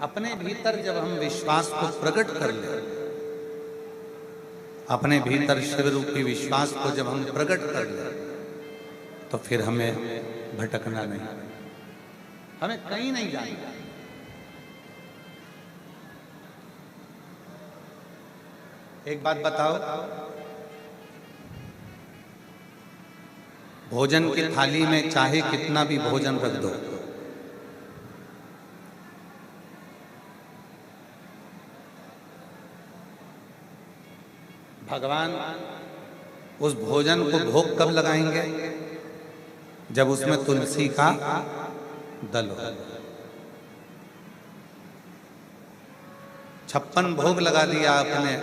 अपने भीतर जब हम विश्वास को प्रकट कर ले, अपने भीतर शिव रूपी विश्वास को जब हम प्रकट कर ले, तो फिर हमें भटकना नहीं, हमें कहीं नहीं जाना। एक बात बताओ, भोजन की थाली में चाहे कितना भी भोजन रख दो, भगवान उस भोजन को भोग कब लगाएंगे? जब उसमें तुलसी का दल हो। 56 भोग लगा दिया आपने,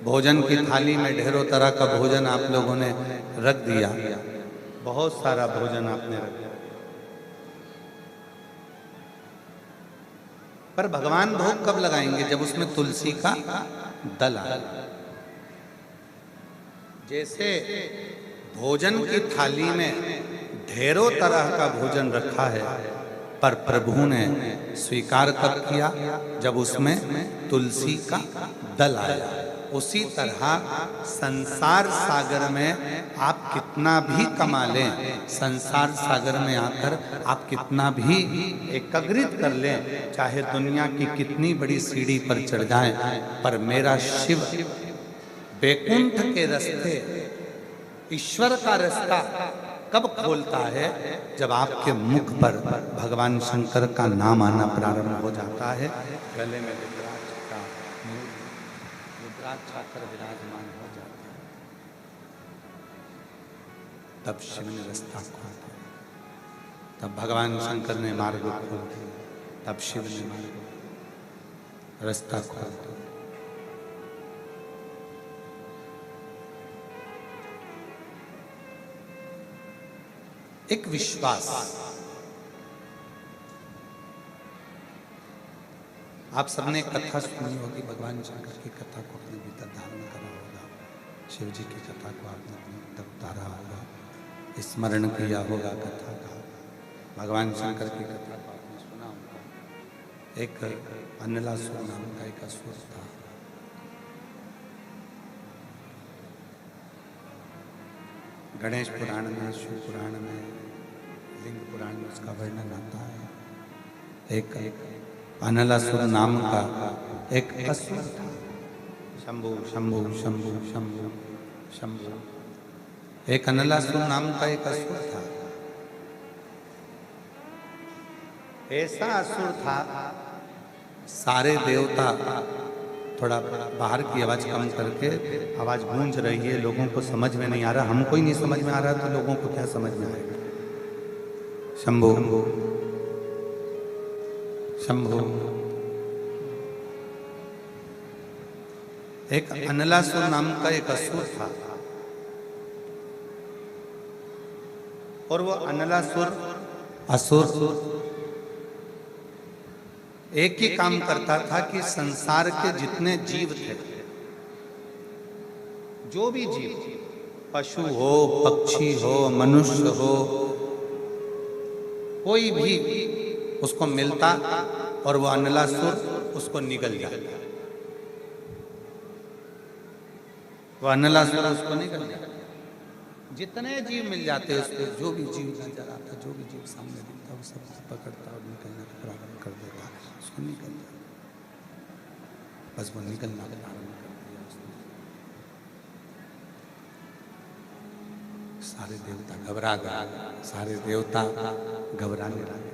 भोजन की थाली में ढेरों तरह का भोजन आप लोगों ने रख दिया, बहुत सारा भोजन आपने रख दिया, पर भगवान भोग कब लगाएंगे? जब उसमें तुलसी का दल आए। जैसे भोजन की थाली में ढेरों तरह का भोजन रखा है, पर प्रभु ने स्वीकार कब किया? जब उसमें तुलसी का दल आया। उसी तरह संसार सागर में आप कितना भी कमा लें, संसार सागर में आकर आप कितना भी एकाग्रित कर लें, चाहे दुनिया की कितनी बड़ी सीढ़ी पर चढ़ जाएं, पर मेरा शिव वैकुंठ के रास्ते, ईश्वर का रास्ता कब खोलता है? जब आपके मुख पर भगवान शंकर का नाम आना प्रारंभ हो जाता है, गले में रुद्राक्ष आकर विराजमान हो जाता है, तब शिव ने रास्ता खोल दिया, तब भगवान शंकर ने मार्ग खोल दिया, तब शिव ने मार्ग रास्ता खोल दिया। एक विश्वास, आप सबने कथा सुनी होगी, भगवान शंकर की कथा को अपने भीतर धारण करा होगा, शिव जी की कथा को आपने अपने भीतर उतारा होगा, स्मरण किया होगा कथा का, भगवान शंकर की कथा को आपने सुना होगा। एक अन्नलासुर नाम का एक असुर था, गणेश पुराण में, शिव पुराण में, लिंग पुराण में उसका वर्णन आता है। एक अन्नलासुर नाम का एक असुर था, शंभु शंभु शंभु शंभु शंभु, एक अन्नलासुर नाम का एक असुर था। ऐसा असुर था, सारे देवता, थोड़ा बाहर की आवाज कम करके, आवाज गूंज रही है, लोगों को समझ में नहीं आ रहा, हमको ही नहीं समझ में आ रहा, तो लोगों को क्या समझ में आएगा? शंभु शंभु। एक अन्नलासुर नाम का एक असुर था, और वो अन्नलासुर असुर एक ही काम करता था कि संसार के जितने जीव थे, जो भी जीव, पशु हो, पक्षी हो, मनुष्य हो, कोई भी उसको मिलता और वो अन्नलासुर उसको निगल जाता, वो अन्नलासुर उसको निगल जाता। जितने जीव मिल जाते उसको, जो भी जीव नजर आता, जो भी जीव सामने दिखता, वो सब पकड़ता और निकलने का प्रारंभ कर देता, उसको निकल जाता, बस वो निकलना प्रारंभ कर दिया उसने। सारे देवता घबरा गए, सारे देवता घबराने लगे,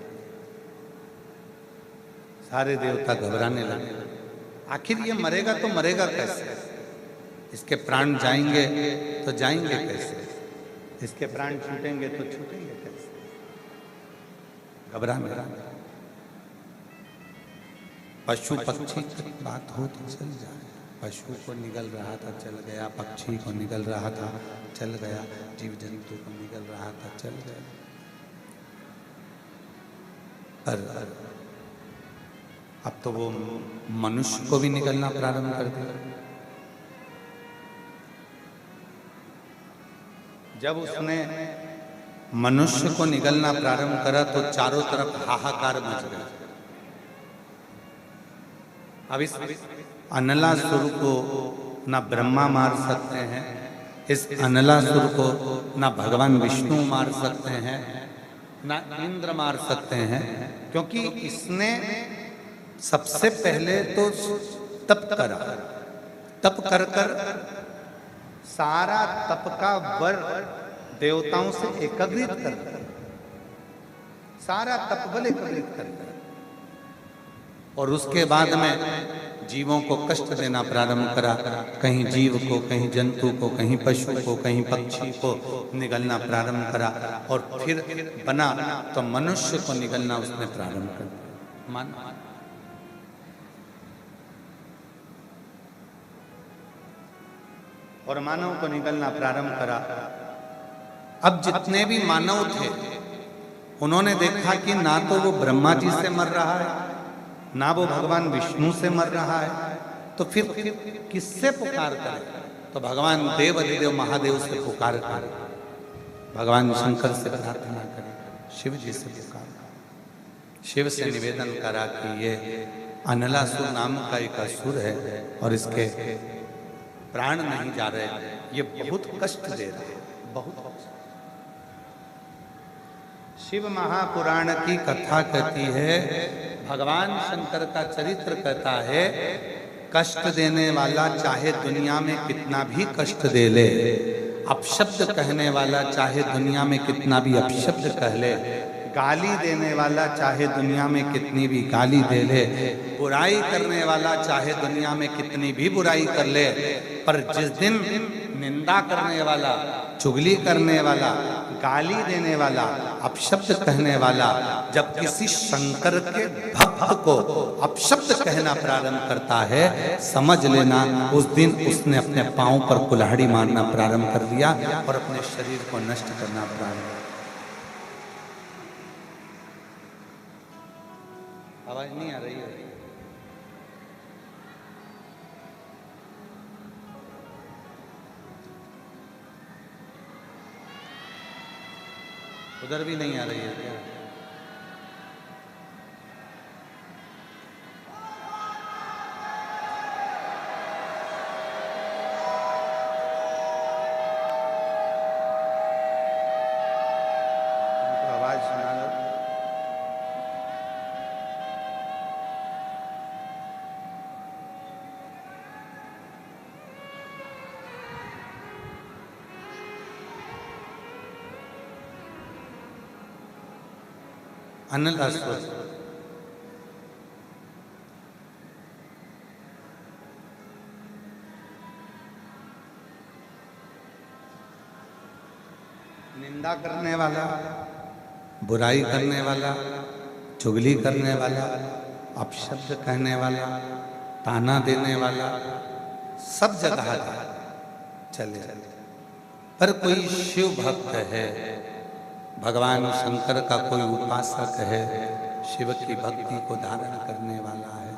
सारे देवता घबराने लगे। आखिर ये मरेगा तो मरेगा कैसे? इसके प्राण जाएंगे तो जाएंगे कैसे? इसके प्राण छूटेंगे तो छूटेंगे कैसे? घबराने लगे। पशु पक्षी की बात हो तो चल जाए, पशु को निगल रहा था चल गया, पक्षी को निगल रहा था चल गया, जीव जंतु को निगल रहा था चल गया, पर अब तो वो मनुष्य को भी निगलना प्रारंभ कर दिया। जब उसने मनुष्य को निगलना प्रारंभ करा तो चारों तरफ हाहाकार मच गया। अब इस अनलासुर को ना ब्रह्मा मार सकते हैं, इस अनलासुर को ना भगवान विष्णु मार सकते हैं, ना इंद्र मार सकते हैं, क्योंकि इसने सबसे पहले तो तप करा। तप कर कर सारा तप का वर देवताओं से एकत्रित कर, सारा तप बल एकत्रित कर, और उसके बाद में जीवों को कष्ट देना प्रारंभ करा। कहीं जीव को, कहीं जंतु को, कहीं पशु को, कहीं पक्षी को निगलना प्रारंभ करा, और फिर बना तो मनुष्य को निगलना उसने प्रारंभ कर दिया। मान और मानव को निगलना प्रारंभ करा। अब जितने भी मानव थे उन्होंने देखा कि ना तो वो ब्रह्मा जी से मर रहा है, ना वो भगवान विष्णु से मर रहा है, तो फिर किससे पुकार करे? तो भगवान देव अधिदेव महादेव से पुकार करे, भगवान शंकर से प्रार्थना करे, शिव जी से पुकार करे। शिव से निवेदन करा कि ये अनलासुर नाम का एक असुर है और इसके प्राण नहीं जा रहे, ये बहुत कष्ट दे रहे हैं, बहुत। शिव महापुराण की कथा कहती है, भगवान शंकर का चरित्र कहता है, कष्ट देने वाला चाहे दुनिया में कितना भी कष्ट दे ले, अपशब्द कहने वाला चाहे दुनिया में कितना भी अपशब्द कह ले, गाली देने वाला चाहे दुनिया में कितनी भी गाली दे ले, बुराई करने वाला चाहे दुनिया में कितनी भी बुराई कर ले, पर जिस दिन निंदा करने वाला, चुगली करने वाला, गाली देने वाला, अपशब्द कहने वाला जब किसी शंकर के भक्त को अपशब्द कहना प्रारंभ करता है, समझ लेना उस दिन उसने अपने पांव पर कुल्हाड़ी मारना प्रारंभ कर दिया और अपने शरीर को नष्ट करना प्रारंभ। आवाज नहीं आ रही है? उधर भी नहीं आ रही है क्या? तुमको आवाज सुना लो। अनलासुर निंदा करने वाला, बुराई करने वाला, चुगली करने वाला, अपशब्द कहने वाला, ताना देने वाला, सब जगह चले। पर कोई शिव भक्त है, भगवान शंकर का कोई उपासक है, शिव की भक्ति को धारण करने वाला है,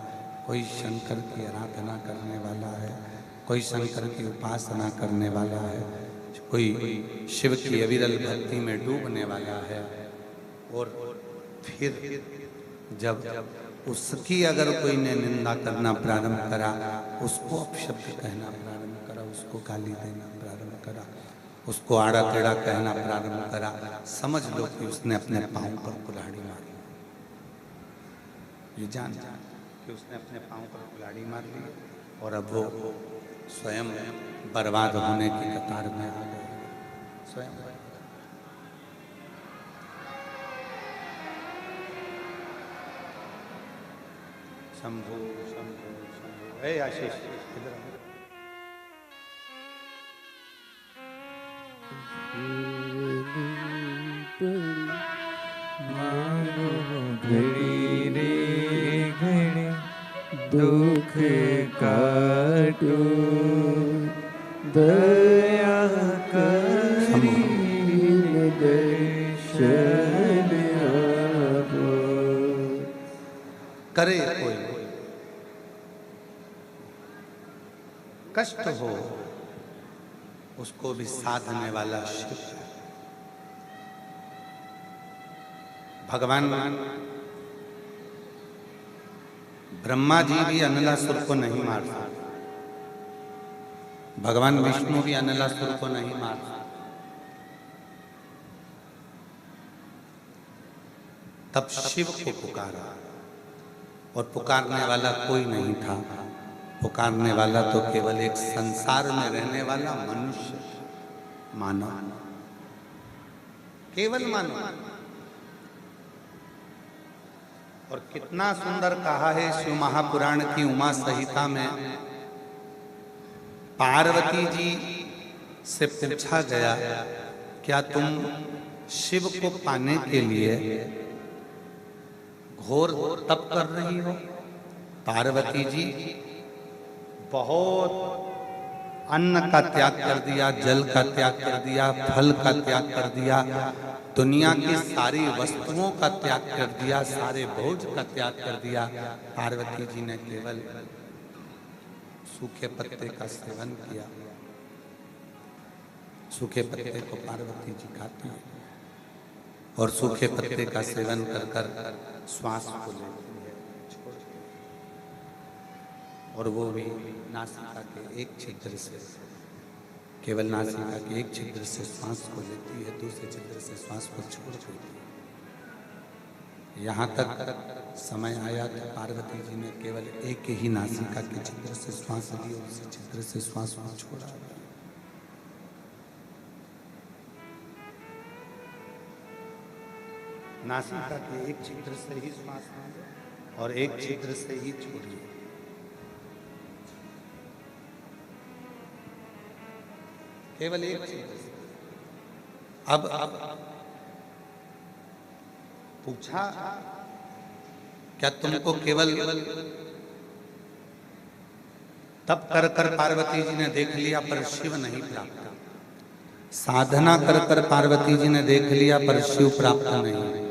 कोई शंकर की आराधना करने वाला है, कोई शंकर की उपासना करने वाला है, कोई शिव की अविरल भक्ति में डूबने वाला है, और फिर जब उसकी अगर कोई ने निंदा करना प्रारंभ करा, उसको अपशब्द कहना प्रारंभ करा, उसको गाली देना प्रारंभ करा, उसको आड़ा टेढ़ा कहना प्रारंभ करा, समझ लो कि उसने अपने पांव पर कुल्हाड़ी मारी। ये जान कि उसने अपने पांव पर कुल्हाड़ी मार ली और अब वो स्वयं बर्बाद होने की कतार में आ गए। स्वयं शंभु शंभु शंभु। हे आशीष इधर घड़ी रे घड़ी दुख काटो, दया करी दर्शन आपो। करे कोई कष्ट हो, उसको भी साधने वाला शिव है। भगवान ब्रह्मा जी भी अनलासुर को नहीं मार सकते, भगवान विष्णु भी अनलासुर को नहीं मार सकते। तब शिव को पुकारा और पुकारने वाला कोई नहीं था। पुकारने वाला तो केवल एक संसार में रहने वाला मनुष्य, मानव, केवल मानव। और कितना सुंदर कहा है शिव महापुराण की उमा संहिता में, पार्वती जी से पूछा गया, क्या तुम शिव को पाने के लिए घोर तप कर रही हो? पार्वती जी बहुत अन्न का त्याग कर दिया, जल का त्याग कर दिया, फल का त्याग कर दिया, दुनिया की सारी वस्तुओं का त्याग कर दिया, सारे भोज का त्याग कर दिया। पार्वती जी ने केवल सूखे पत्ते का सेवन किया। सूखे पत्ते को पार्वती जी खाती हैं और सूखे पत्ते का सेवन कर कर श्वास को लेती है, और वो भी नासिका के एक छिद्र से, केवल नासिका के एक छिद्र से श्वास को लेती है, दूसरे छिद्र से श्वास को छोड़ देती है। यहाँ तक समय आया तो पार्वती जी ने केवल एक ही नासिका के छिद्र से श्वास ली और उसी छिद्र से श्वास को छोड़ा। नासिका के एक छिद्र से ही श्वास लें और एक छिद्र से ही छोड़िए। केवल एक छिद्र से। अब पूछा, क्या तुमको केवल तप कर कर पार्वती जी ने देख लिया पर शिव नहीं प्राप्त? साधना कर कर पार्वती जी ने देख लिया पर शिव प्राप्त नहीं?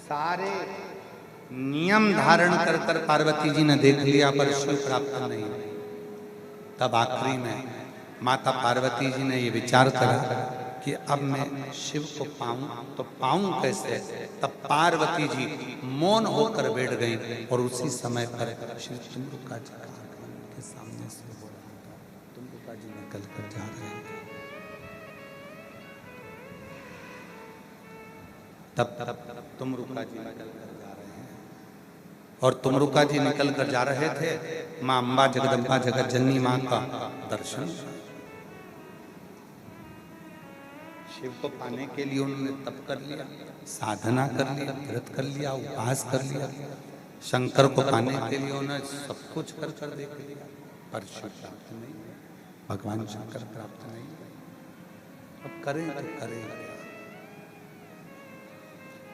सारे नियम धारण कर कर पार्वती जी ने देख लिया पर शिव प्राप्त नहीं? तब आखिरी में माता पार्वती जी ने ये विचार करा कि अब मैं शिव को पाऊं तो पाऊं कैसे? तब पार्वती जी मौन होकर बैठ गई और उसी समय पर श्री तुमरुका जी के सामने से हो रहा था। तुमरुका जी निकल कर जा रहे थे। तब तुमरुका जी निकल कर जा रहे हैं और तुमरुका जी निकल कर जा रहे थे। माँ अम्बा जगदम्बा जगत जननी माँ का दर्शन, शिव को पाने के लिए उन्होंने तप कर लिया, साधना कर लिया, व्रत कर लिया, उपवास कर लिया। शंकर को पाने के लिए उन्होंने सब कुछ कर कर देख लिया पर शिव प्राप्त नहीं, भगवान शंकर प्राप्त नहीं। अब करें तो करें।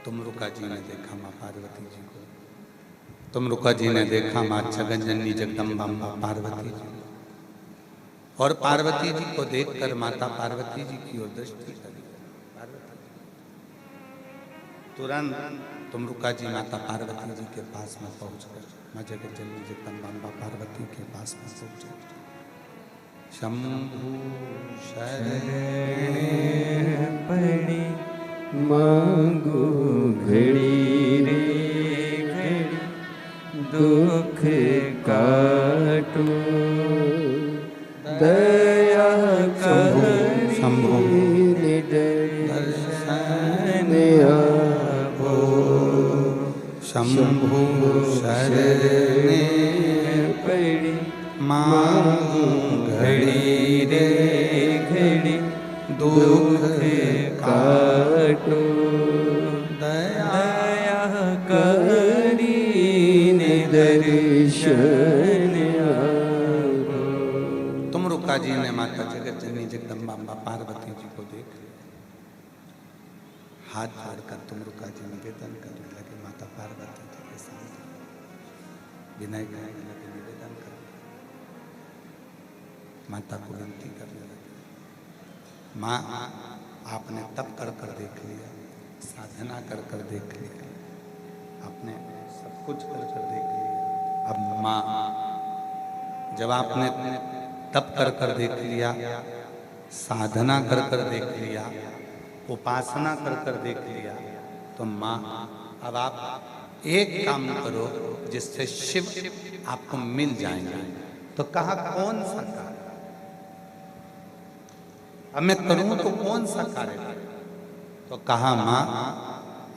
तुमरुका जी ने देखा माँ पार्वती जी को, तुमरुका जी ने देखा माँ जगज्जननी जगदम्बा पार्वती जी, और पार्वती जी को देखकर माता पार्वती जी की ओर दृष्टि करी। तुरंत तुमरुका जी माता पार्वती जी के पास में पहुंचकर माँ जगज्जननी जगदम्बा पार्वती के पास में पहुंचे। शंभु शरण पड़ी मांगो घड़ी रे घड़ी, दुख काटो दया करी शंभु दर्शन आपो। शंभु शरण पड़ी मांगो घड़ी रे घड़ी, दुख काटो दया करी दर्शन आपो। तुमरुका जी ने माता जगज्जननी जगदम्बा पार्वती जी को देख लिया। हाथ जोड़कर तुमरुका जी निवेदन करने लगे माता पार्वती जी के सामने, विनय करने लगे, निवेदन करने लगे, माता को विनती करने लगे। माँ, आपने तप कर कर देख लिया, साधना कर कर देख लिया, आपने सब कुछ कर कर देख लिया। अब माँ, जब आपने तप कर कर देख लिया, साधना कर कर देख लिया, उपासना कर कर देख लिया, तो माँ अब आप एक काम करो जिससे शिव आपको मिल जाएंगे। तो कहा कौन सा कार्य? अब मैं करूं तो कौन सा कार्य करूं? तो कहा मां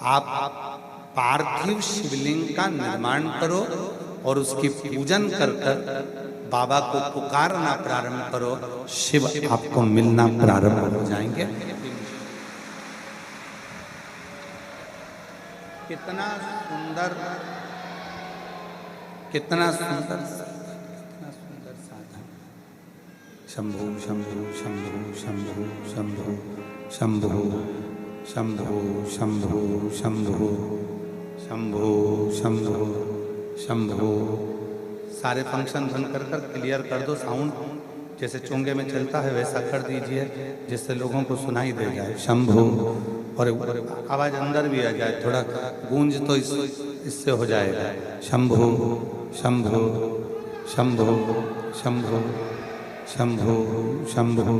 आप पार्थिव शिवलिंग का निर्माण करो और उसकी पूजन कर कर बाबा को पुकारना प्रारंभ करो, शिव आपको मिलना प्रारंभ हो जाएंगे। कितना सुंदर, कितना सुंदर, कितना सुंदर साधन। शंभु शंभु शंभु शंभु शंभु शंभु शंभु शंभु शंभु शंभु शंभु शंभु। सारे फंक्शन बंद कर कर क्लियर कर दो, साउंड जैसे चोंगे में चलता है वैसा कर दीजिए जिससे लोगों को सुनाई दे जाए। शंभु, और आवाज अंदर भी आ जाए, थोड़ा गूंज तो इससे हो जाएगा। शंभु शंभु शंभु शंभु शंभु शंभु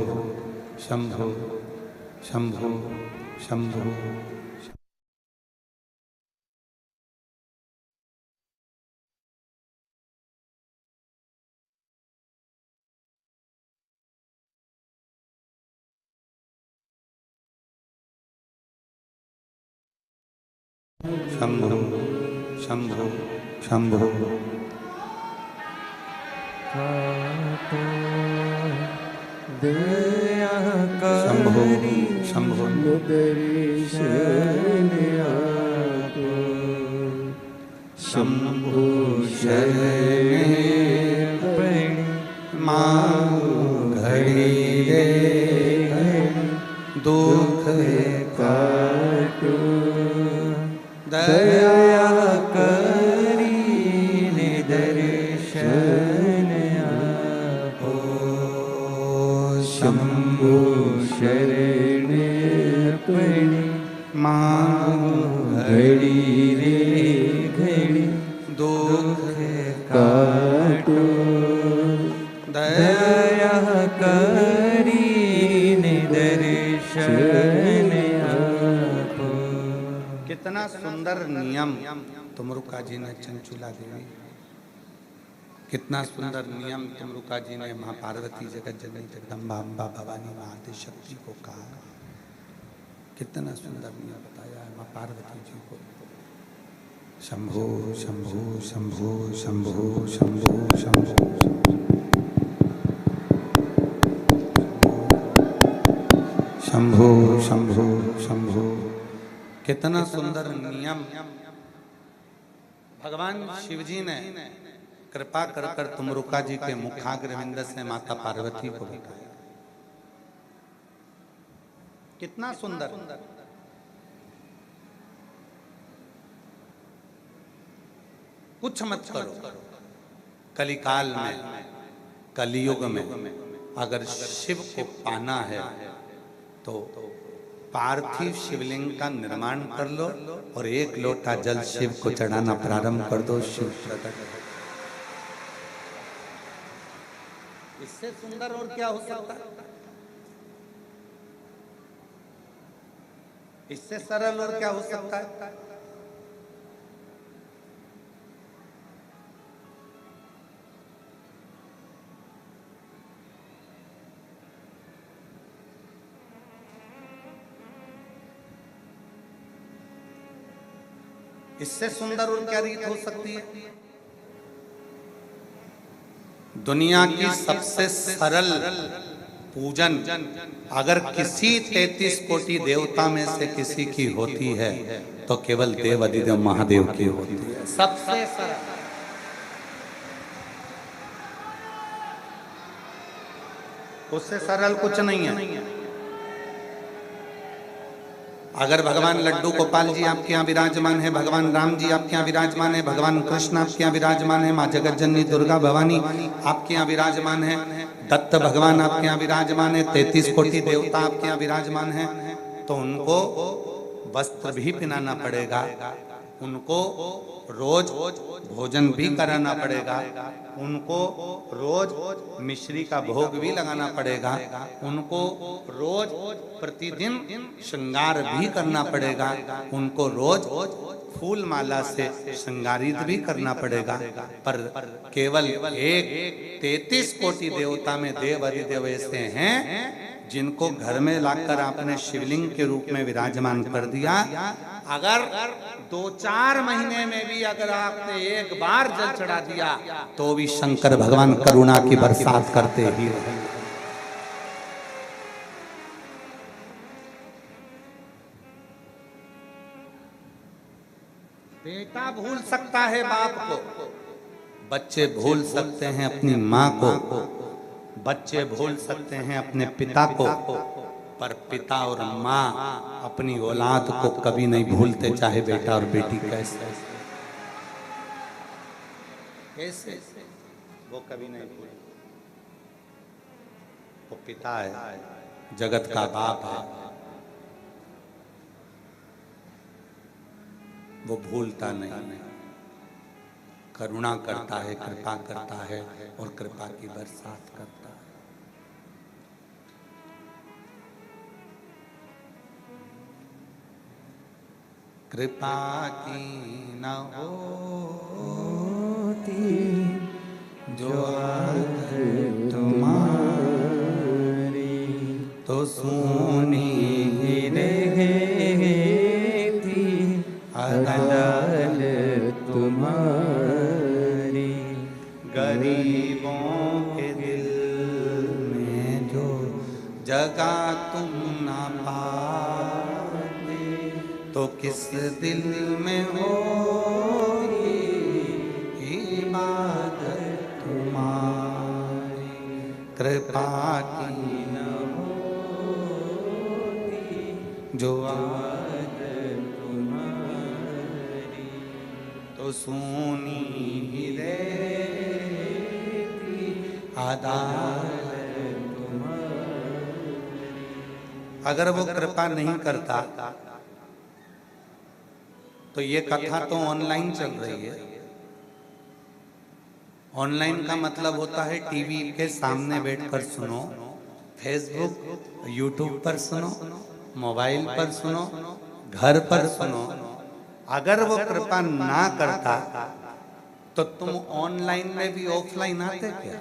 शंभु शंभु शंभु। शंभु शंभु शंभु। दया शंभु करी शंभु दर्शन आपो। शंभु शरण पड़ी मां घड़ी रे दुख काटो। दया करी दर्शन आपो। शंभु शरण पड़ी मां घड़ी रे घड़ी दुख काटो। दया दया करी दर्शन आपो। कितना सुंदर नियम तुमरुका जी ने, चंचुला देवी, कितना सुंदर नियम तुमरुका जी ने मां पार्वती जगत जननी जगदम्बा अम्बा भवानी महादेव शक्ति को कहा। कितना सुंदर नियम बताया है मां पार्वती जी को। शंभु शंभु शंभु शंभु शंभु शंभु शंभु शंभु शंभु। कितना सुंदर नियम भगवान शिव जी ने कृपा कर कर तुमरुका जी के मुखाग्रविंद से माता पार्वती को बताया। कितना सुंदर। कुछ मत करो, कलिकाल में, कलियुग में अगर शिव को पाना है तो पार्थिव शिवलिंग का निर्माण कर लो और एक लोटा जल शिव को चढ़ाना प्रारंभ कर दो, शिव प्रकट। इससे सुंदर और क्या हो सकता है? इससे सरल और क्या हो सकता है? इससे सुंदर और क्या रीत हो सकती है? दुनिया की सबसे सरल पूजन अगर किसी 33 कोटि देवता में से किसी की होती है तो केवल देव अधिदेव महादेव की होती है। सबसे सरल। उससे सरल कुछ नहीं है। अगर भगवान लड्डू गोपाल जी आपके यहाँ विराजमान है, भगवान राम जी आपके यहाँ विराजमान है, भगवान कृष्ण आपके यहाँ विराजमान है, माँ जगत जननी दुर्गा भवानी आपके यहाँ विराजमान है, दत्त भगवान आपके यहाँ विराजमान है, 33 कोटि देवता आपके यहाँ विराजमान है, तो उनको वस्त्र भी पहनाना पड़ेगा, उनको रोज भोजन भी कराना पड़ेगा, उनको रोज मिश्री का भोग भी लगाना पड़ेगा, उनको रोज प्रतिदिन श्रृंगार भी करना पड़ेगा, उनको रोज फूल माला से श्रृंगारित भी करना पड़ेगा। पर केवल एक 33 कोटि देवता में देव अधिदेव ऐसे हैं जिनको घर में लाकर आपने शिवलिंग के रूप में विराजमान कर दिया। अगर 2-4 महीने में भी अगर आपने एक बार जल चढ़ा दिया तो भी शंकर भगवान करुणा की बरसात करते ही रहे। बेटा भूल सकता है बाप को, बच्चे भूल सकते हैं अपनी माँ को, बच्चे भूल सकते हैं अपने पिता को, पर पिता और माँ अपनी औलाद को कभी नहीं भूलते, चाहे बेटा और बेटी कैसे कैसे वो कभी नहीं भूलते। वो पिता है, जगत का बाप है, वो भूलता नहीं, करुणा करता है, कृपा करता है और कृपा की बरसात करता है। कृपा की न होती जो आदत तुम्हारी तो सूनी ही रहती अदालत तुम्हारी। गरीबों के दिल में जो जगह तुम ना पाते तो किस दिल में होगी इबादत तुम्हारी। कृपा की न होती जो तो सूनी ही रहती अदालत तुम्हारी। अगर वो कृपा नहीं करता तो ये कथा तो ऑनलाइन चल रही है। ऑनलाइन का मतलब होता है टीवी के सामने बैठकर सुनो, फेसबुक यूट्यूब पर सुनो, मोबाइल पर सुनो, घर पर सुनो। अगर वो कृपा ना करता तो तुम ऑनलाइन में भी ऑफलाइन आते क्या?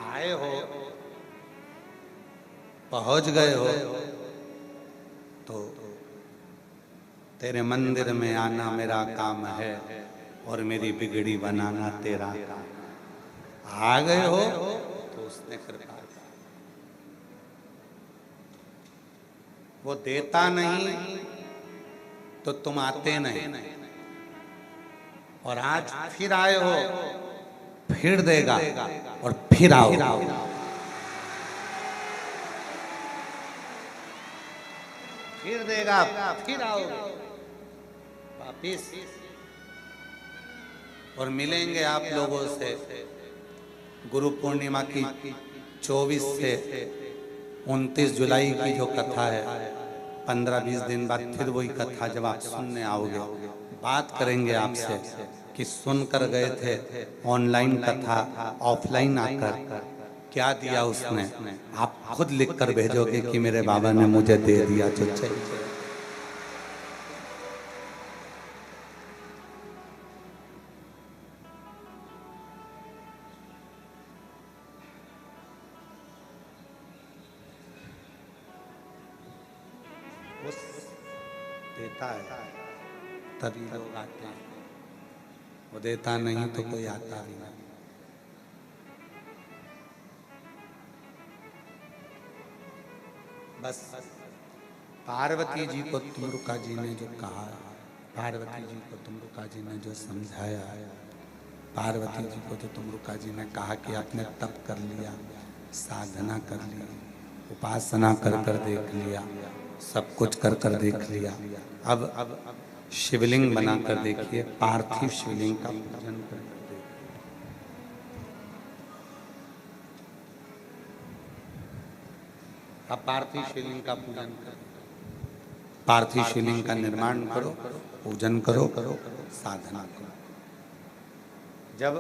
आए हो, पहुंच गए हो तो तेरे मंदिर में आना मेरा काम है और मेरी बिगड़ी बनाना तेरा काम। आ गए हो तो उसने कृपा, वो देता नहीं तो तुम आते नहीं, और आज फिर आए हो, फिर देगा और फिर आओ। फिर देगा, फिर आओ वापिस, और मिलेंगे आप लोगों से गुरु पूर्णिमा की 24 से 29 जुलाई की जो कथा है। 15-20 दिन बाद फिर वही कथा जब आप सुनने आओगे, बात करेंगे आपसे कि सुनकर गए थे ऑनलाइन कथा, ऑफलाइन आकर क्या दिया उसने। आप खुद लिख कर भेजोगे कि मेरे बाबा ने मुझे दे दिया जो चाहिए। देता है तभी लोग आते हैं, वो देता नहीं तो कोई आता भी नहीं। बस पार्वती जी को तुमरुका जी ने जो कहा, पार्वती जी को तुमरुका जी ने जो समझाया, पार्वती जी को जो तुमरुका जी ने कहा कि आपने तप कर लिया, साधना कर ली, उपासना कर कर देख लिया, सब कुछ कर कर देख लिया। अब शिवलिंग बनाकर देखिए, पार्थिव शिवलिंग का पूजन कर देखिए। अब पार्थिव शिवलिंग का पूजन करो, पार्थिव शिवलिंग का निर्माण करो, पूजन करो, साधना करो। जब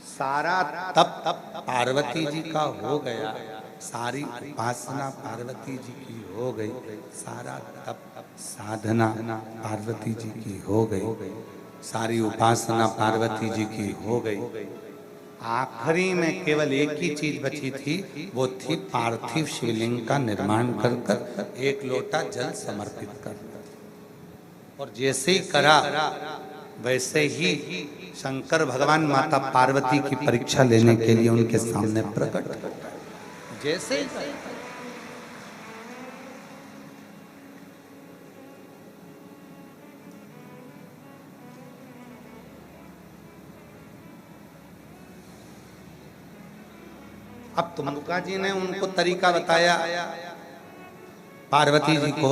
सारा तप पार्वती जी का हो गया, सारी उपासना पार्वती जी की हो गई, सारा तप साधना पार्वती जी की हो गई, सारी उपासना पार्वती जी की हो गई। आखिरी में केवल एक ही चीज बची थी, वो थी पार्थिव शिवलिंग का निर्माण कर कर एक लोटा जल समर्पित कर। और जैसे ही करा वैसे ही शंकर भगवान माता पार्वती की परीक्षा लेने के लिए उनके सामने प्रकट होता है। जैसे ही अब तुमका जी ने उनको तरीका बताया पार्वती जी को।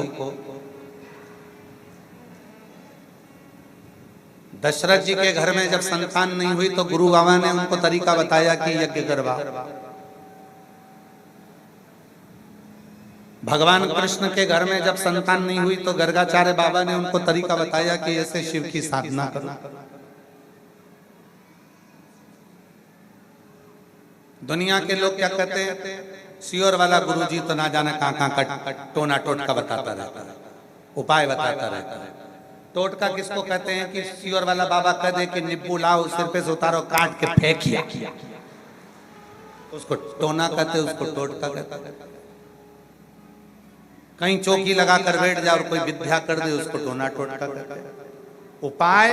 दशरथ जी के घर में जब संतान नहीं हुई तो गुरु बाबा ने उनको तरीका बताया कि यज्ञ करवा। भगवान कृष्ण के घर में जब संतान नहीं हुई तो गर्गाचार्य बाबा ने उनको तरीका बताया कि ऐसे शिव की साधना करो। दुनिया के लोग क्या कहते हैं, सियोर वाला गुरुजी तो ना जाने कहां कहां टोना टोटका बताता रहता है, उपाय बताता रहता है। टोटका किसको कहते हैं कि सियोर वाला बाबा कह दे कि निब्बू लाओ, सिर पे से उतारो, काट के फेंकिया, उसको टोना कहते, उसको टोटका कहते। कहीं चौकी लगा कर बैठ जाए और कोई विद्या कर दे, उसको टोना टोटका कहते। उपाय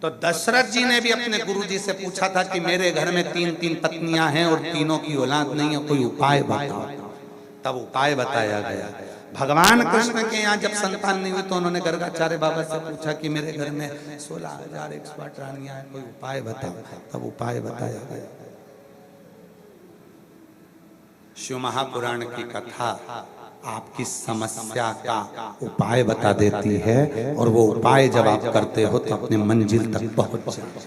तो दशरथ जी ने भी अपने गुरुजी से पूछा था कि मेरे घर में 3 पत्नियां हैं और तीनों की औलाद नहीं है, कोई उपाय बताओ। तब उपाय बताया गया। भगवान कृष्ण के यहाँ जब संतान नहीं हुई तो उन्होंने गर्गाचार्य बाबा से पूछा कि मेरे घर में 16,108 रानियां हैं, कोई उपाय बताओ। तब उपाय बताया गया। शिव महापुराण की कथा आपकी समस्या का उपाय बता देती है, और वो उपाय जब आप करते हो तो अपने मंजिल तक पहुंच जाते हो।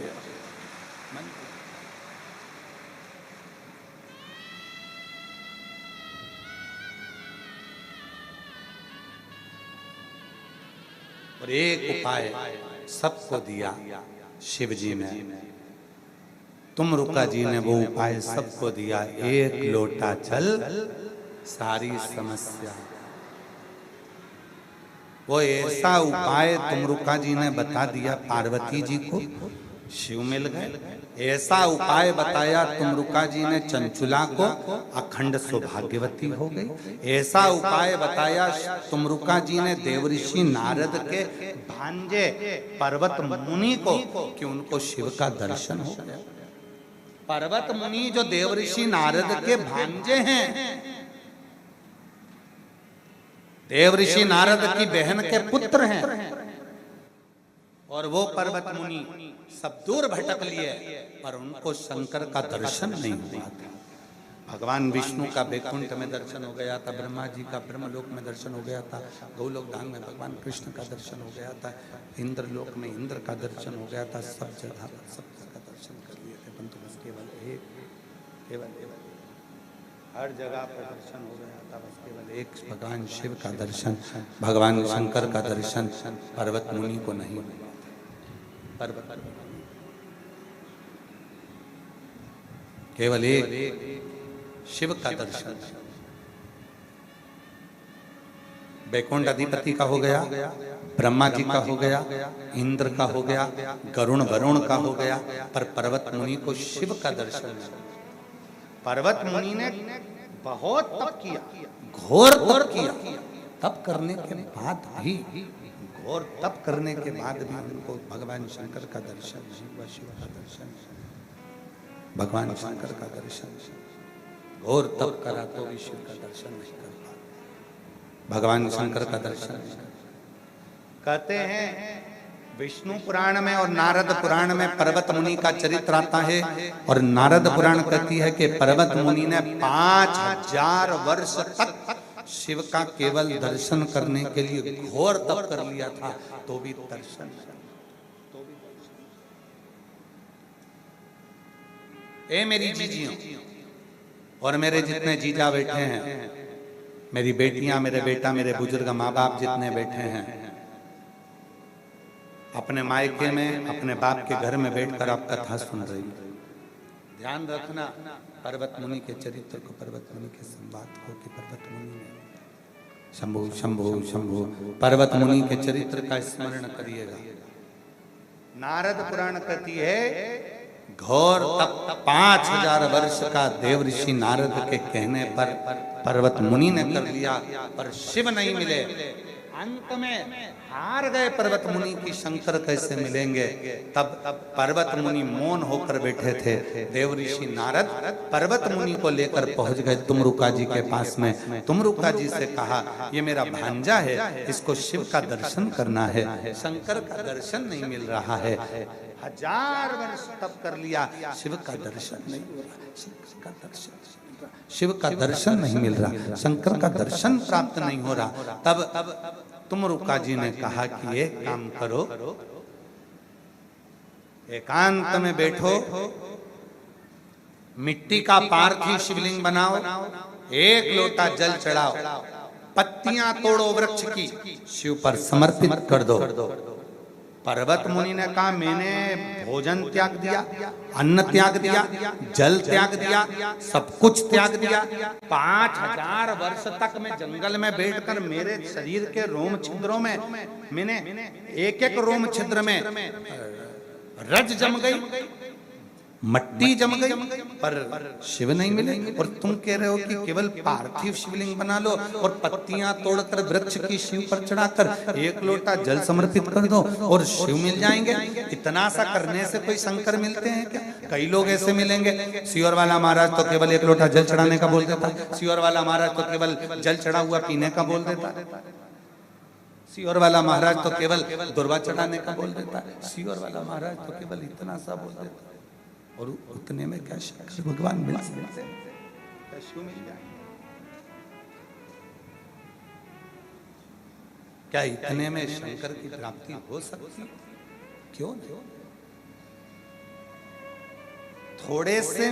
और एक उपाय सबको दिया शिव जी ने, तुमरुका जी ने वो उपाय सबको दिया। एक लोटा जल सारी समस्या। वो ऐसा उपाय तुमरुका जी ने बता दिया पार्वती जी को, शिव मिल गए। ऐसा उपाय बताया तुमरुका जी ने चंचुला को, अखंड सौभाग्यवती हो गई। ऐसा उपाय बताया तुमरुका जी ने देवऋषि नारद के भांजे पर्वत मुनि को कि उनको शिव का दर्शन हो गया। पर्वत मुनि जो देवऋषि नारद के भांजे हैं, देवऋषि नारद की बहन के पुत्र हैं, और वो पर्वत मुनि सब दूर भटक लिए, पर उनको शंकर का दर्शन नहीं हुआ था। भगवान विष्णु का वैकुंठ में दर्शन हो गया था, ब्रह्मा जी का ब्रह्मलोक में दर्शन हो गया था, गोलोक धाम में भगवान कृष्ण का दर्शन हो गया था, इंद्रलोक में इंद्र का दर्शन हो गया था। सब जगह दर्शन कर लिए थे, परंतु बस केवल हर जगह पर दर्शन हो गया था, बस केवल एक भगवान शिव का दर्शन, भगवान शंकर का दर्शन पर्वत मुनि को नहीं हुआ। पर्वत केवल एक शिव का दर्शन वैकुंठ अधिपति का हो गया, ब्रह्मा जी का हो गया, इंद्र का हो गया, गरुण वरुण का हो गया, पर पर्वत मुनि को शिव का दर्शन। पर्वत मुनि ने बहुत तप किया, घोर तप किया। तप करने के बाद भी, घोर तप करने के बाद भी उनको भगवान शंकर का दर्शन, शिव का दर्शन, भगवान शंकर का दर्शन। घोर तप करा तो भी शिव का दर्शन नहीं कर पाया, भगवान शंकर का दर्शन। कहते हैं विष्णु पुराण में और नारद पुराण में पर्वत मुनि का चरित्र आता है, और नारद पुराण कहती है कि पर्वत मुनि ने 5000 वर्ष तक शिव का केवल दर्शन करने के लिए घोर तप कर लिया था, तो भी दर्शन। ए मेरी जीजियों और मेरे जितने जीजा बैठे हैं, मेरी बेटियां, मेरे बेटा, मेरे बुजुर्ग माँ बाप जितने बैठे हैं, अपने मायके में अपने बाप के घर में बैठकर आप कथा सुन रही हैं, ध्यान रखना पर्वत मुनि के चरित्र को, पर्वत मुनि के संवाद को, कि पर्वत मुनि ने शंभु शंभु शंभु पर्वत मुनि के चरित्र का स्मरण करिएगा। नारद पुराण कहती है घोर तप 5000 वर्ष का देव ऋषि नारद के कहने पर पर्वत मुनि ने कर लिया, पर शिव नहीं मिले। अंत में हार गए पर्वत मुनि की, शंकर कैसे मिलेंगे। तब पर्वत मुनि मौन होकर बैठे थे। देव ऋषि नारद पर्वत मुनि को लेकर पहुंच गए तुमरुका जी के पास में। तुमरुका जी से कहा, ये मेरा भांजा है, इसको शिव का दर्शन करना है, शंकर का दर्शन नहीं मिल रहा है। 1000 वर्ष तप कर लिया, शिव का दर्शन नहीं हो रहा, शंकर का दर्शन, शिव का दर्शन नहीं मिल रहा, शंकर का दर्शन प्राप्त नहीं हो रहा। तब तुमरुका जी ने कहा कि एक काम करो, एकांत में बैठो, मिट्टी का पार्थिव शिवलिंग बनाओ, एक लोटा जल चढ़ाओ, पत्तियां तोड़ो वृक्ष की, शिव पर समर्पित कर दो। पर्वत मुनि ने कहा, मैंने भोजन त्याग दिया, अन्न त्याग दिया, जल त्याग दिया, सब कुछ त्याग दिया। 5000 वर्ष तक मैं जंगल में बैठकर मेरे शरीर के रोम छिद्रों में, मैंने एक एक रोम छिद्र में रज जम गई, मट्टी जम गई, पर शिव नहीं मिले। और तुम कह रहे हो कि केवल पार्थिव शिवलिंग बना लो और पत्तियां तोड़कर वृक्ष की शिव पर चढ़ाकर एक लोटा जल समर्पित कर दो और शिव मिल जाएंगे। इतना सा करने से कोई शंकर मिलते हैं क्या? कई लोग ऐसे मिलेंगे। सियोर वाला महाराज तो केवल एक लोटा जल चढ़ाने का बोल देता, सियोर वाला महाराज तो केवल जल चढ़ा हुआ पीने का बोल देता, सियोर वाला महाराज तो केवल दुर्वा चढ़ाने का बोल देता, सियोर वाला महाराज तो केवल इतना सा बोल देता। और उतने में क्या शंकर भगवान मिल सकते हैं? क्या शिव मिल जाए? क्या इतने में शंकर की प्राप्ति हो सकती? क्यों नहीं? थोड़े से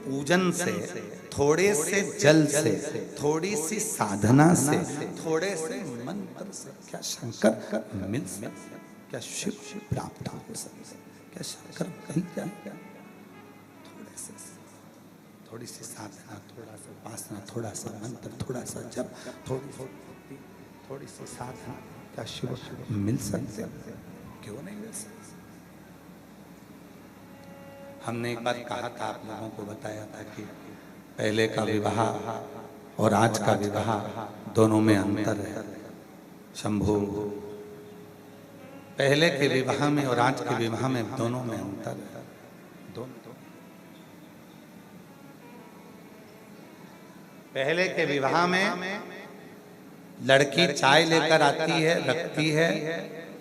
पूजन से, थोड़े से जल से, थोड़ी सी साधना से, थोड़े से मंत्र से क्या शंकर मिल सकते? क्या शिव प्राप्त हो सकते? क्या शंकर कहीं जाए? थोड़ी सी साधना, थोड़ा सा उपासना, थोड़ा सा मंत्र, थोड़ा सा जप, थोड़ी सी साधना, क्या शिव मिल सकते? क्यों नहीं मिल सकते? हमने एक बार कहा था, आप लोगों को बताया था कि पहले का विवाह और आज का विवाह दोनों में अंतर है। शंभु, पहले के विवाह में और आज के विवाह में दोनों में अंतर है। पहले के विवाह में लड़की चाय लेकर आती है, रखती है,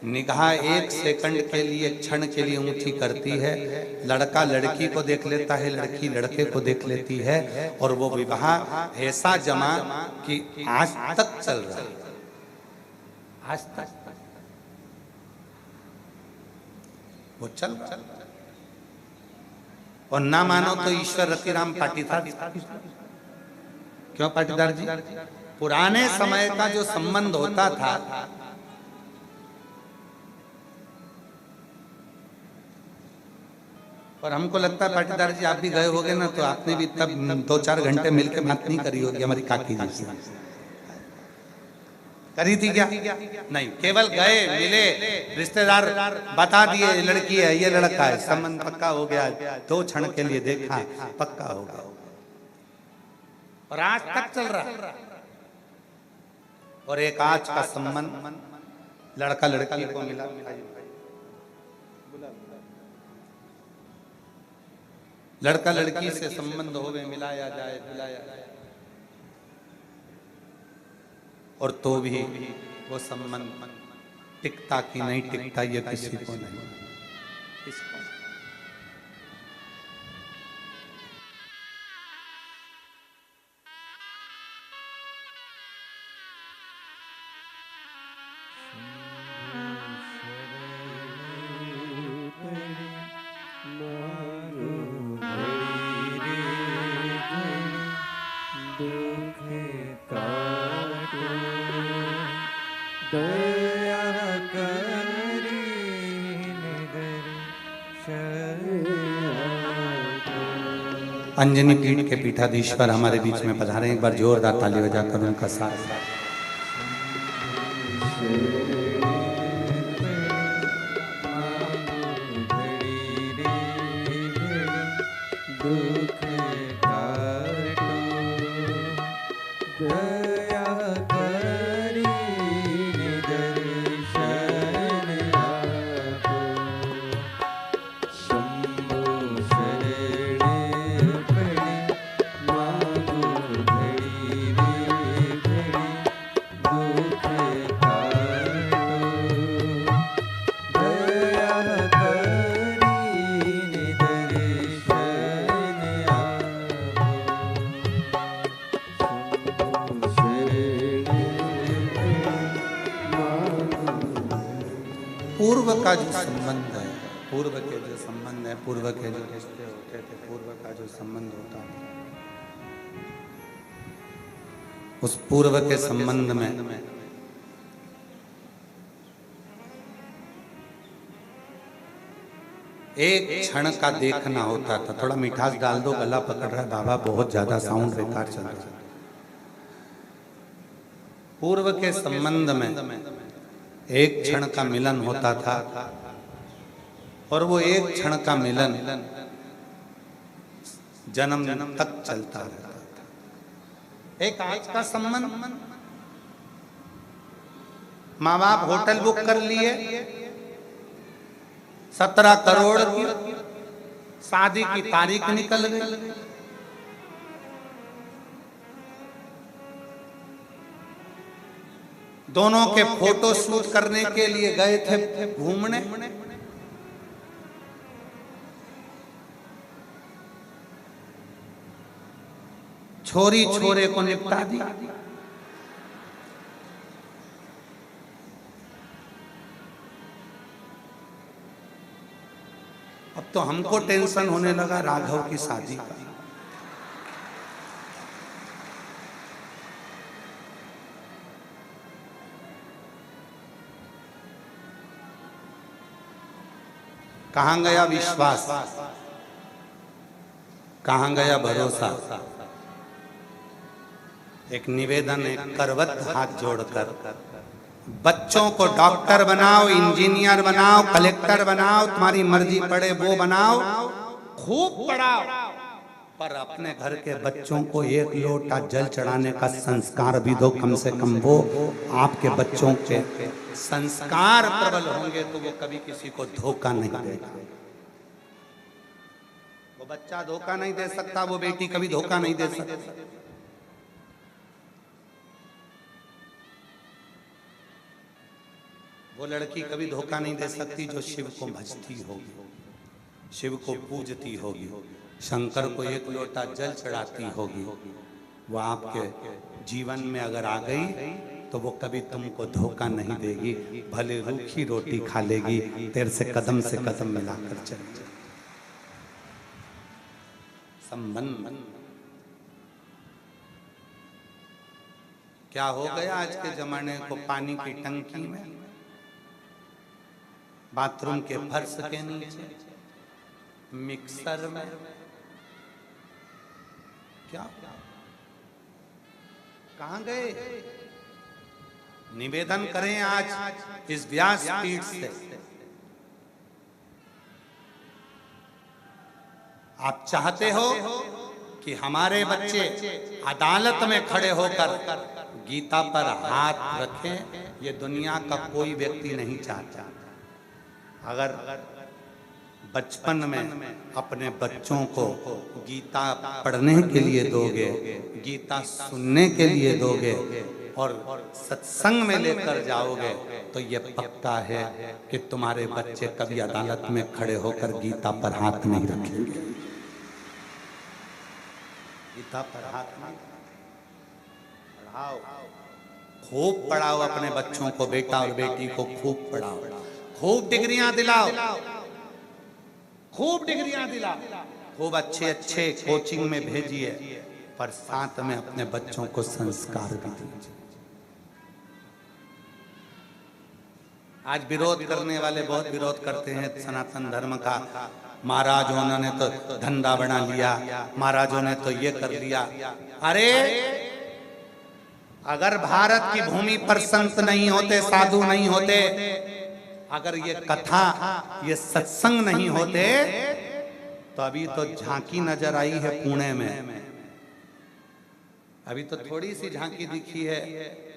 निगाह 1 सेकंड के लिए, क्षण के लिए ऊंची करती है, लड़का लड़की को देख लेता है, लड़की लड़के को देख लेती है, और वो विवाह ऐसा जमा कि आज तक चल रहा है, आज तक वो चल रहा। और ना मानो तो ईश्वर रतिराम पाटीदार, क्यों पाटीदार जी? पुराने समय का जो संबंध होता था, और हमको लगता है पाटीदार जी आप भी गए होगे ना, तो आपने भी तब 2-4 घंटे मिलकर बात नहीं करी होगी हमारी काकी जी से। करी थी क्या? नहीं, केवल गए, मिले, रिश्तेदार बता दिए लड़की है, ये लड़का है, संबंध पक्का हो गया, 2 क्षण के लिए देखा, पक्का हो गया, और आज तक चल रहा। और एक आज का संबंध, लड़का लड़की को मिला, लड़का लड़की से संबंध हो गए, मिलाया जाए, मिलाया जाए, और तो भी वो संबंध टिकता कि नहीं टिकता ये किसी को नहीं। दया करी दर्शन। अंजनी पीठ के पीठाधीश्वर हमारे बीच में पधारे, एक बार जोरदार ताली बजाकर उनका साथ। दुख काटो दया करी दर्शन आपो। शंभो शरण पड़े मांगो घड़ी रे घड़ी। दुख काटो दया करी दर्शन आपो। शंभो शरण मांगो। पूर्व का जो संबंध है, पूर्व के जो संबंध है, पूर्व के जो रिश्ते होते थे, पूर्व का जो संबंध होता है, उस पूर्व के संबंध में एक क्षण का देखना होता था। थोड़ा मिठास डाल दो, गला पकड़ रहा है बाबा, बहुत ज्यादा साउंड बेकार चल रहा है। पूर्व के संबंध में एक क्षण का मिलन होता था, और वो एक क्षण का मिलन जन्म तक चलता रहता था। एक आज का संबंध, माँ बाप होटल बुक कर लिए, 17 करोड़ की शादी की तारीख निकल गई, दोनों के फोटो शूट करने के लिए गए थे घूमने, छोरी छोरे को निपटा दी। अब तो हमको टेंशन होने लगा राघव की शादी का। कहां गया विश्वास, कहां गया भरोसा। एक निवेदन, एक करवत हाथ जोड़कर, बच्चों को डॉक्टर बनाओ, इंजीनियर बनाओ, कलेक्टर बनाओ, तुम्हारी मर्जी पड़े वो बनाओ, खूब पढ़ाओ, पर अपने घर के बच्चों को एक लोटा जल चढ़ाने का संस्कार भी दो। कम से कम वो आपके बच्चों के संस्कार प्रबल होंगे तो वो कभी किसी को धोखा नहीं देगा। वो बच्चा धोखा नहीं दे सकता, वो बेटी कभी धोखा नहीं दे सकती। वो लड़की कभी धोखा नहीं दे सकती जो शिव को भजती होगी, शिव को पूजती होगी, शंकर को एक लोटा जल चढ़ाती होगी। वो आपके जीवन में अगर आ गई तो वो कभी तुमको धोखा नहीं देगी, भले रूखी रोटी खा लेगी, तेरे से कदम मिलाकर चलेगी। संबंध क्या हो गया आज के जमाने को, पानी की टंकी में, बाथरूम के फर्श के नीचे, मिक्सर में, क्या कहां गए? निवेदन करें आज इस व्यासपीठ से, आप चाहते हो कि हमारे बच्चे अदालत में खड़े होकर गीता पर हाथ रखें? ये दुनिया का कोई व्यक्ति नहीं चाहता। अगर बचपन में अपने बच्चों को गीता पढ़ने के लिए दोगे, गीता सुनने के लिए दोगे और सत्संग में लेकर जाओगे, तो ये पक्का है कि तुम्हारे बच्चे कभी अदालत में खड़े होकर गीता पर हाथ नहीं रखेंगे। गीता पर हाथ नहीं, पढ़ाओ, खूब पढ़ाओ अपने बच्चों को, बेटा और बेटी को खूब पढ़ाओ, खूब डिग्रियां दिलाओ, खूब डिग्रियां दिलाओ, खूब अच्छे अच्छे कोचिंग में भेजिए, पर साथ में अपने बच्चों को संस्कार भी दीजिए। आज विरोध करने वाले बहुत विरोध करते हैं सनातन धर्म का। महाराजों ने तो धंधा बना लिया, महाराजों ने तो ये कर लिया। अरे अगर भारत की भूमि पर संत नहीं होते, साधु नहीं होते, अगर ये कथा, ये सत्संग नहीं होते, तो अभी तो झांकी नजर आई है पुणे में। अभी तो थोड़ी सी झांकी दिखी है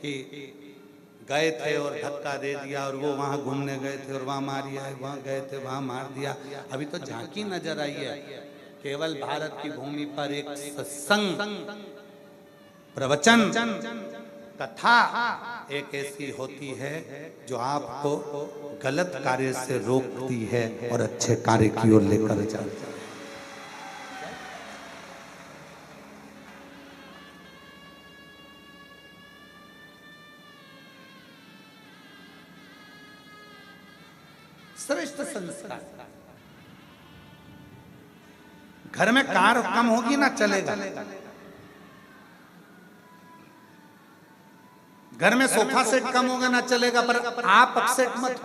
कि गए थे और धक्का दे दिया, और वो वहां घूमने गए थे और वहां मार दिया, वहां गए थे वहां मार दिया। अभी तो झांकी नजर आई है। केवल भारत की भूमि पर एक सत्संग, प्रवचन, कथा एक ऐसी होती है जो आपको गलत कार्य से रोकती है और अच्छे कार्य की ओर लेकर जाती है। श्रेष्ठ संस्कार। घर में कार कम होगी ना चलेगा, घर में सोफा सेट कम होगा ना चलेगा, पर आप अपसेट मत।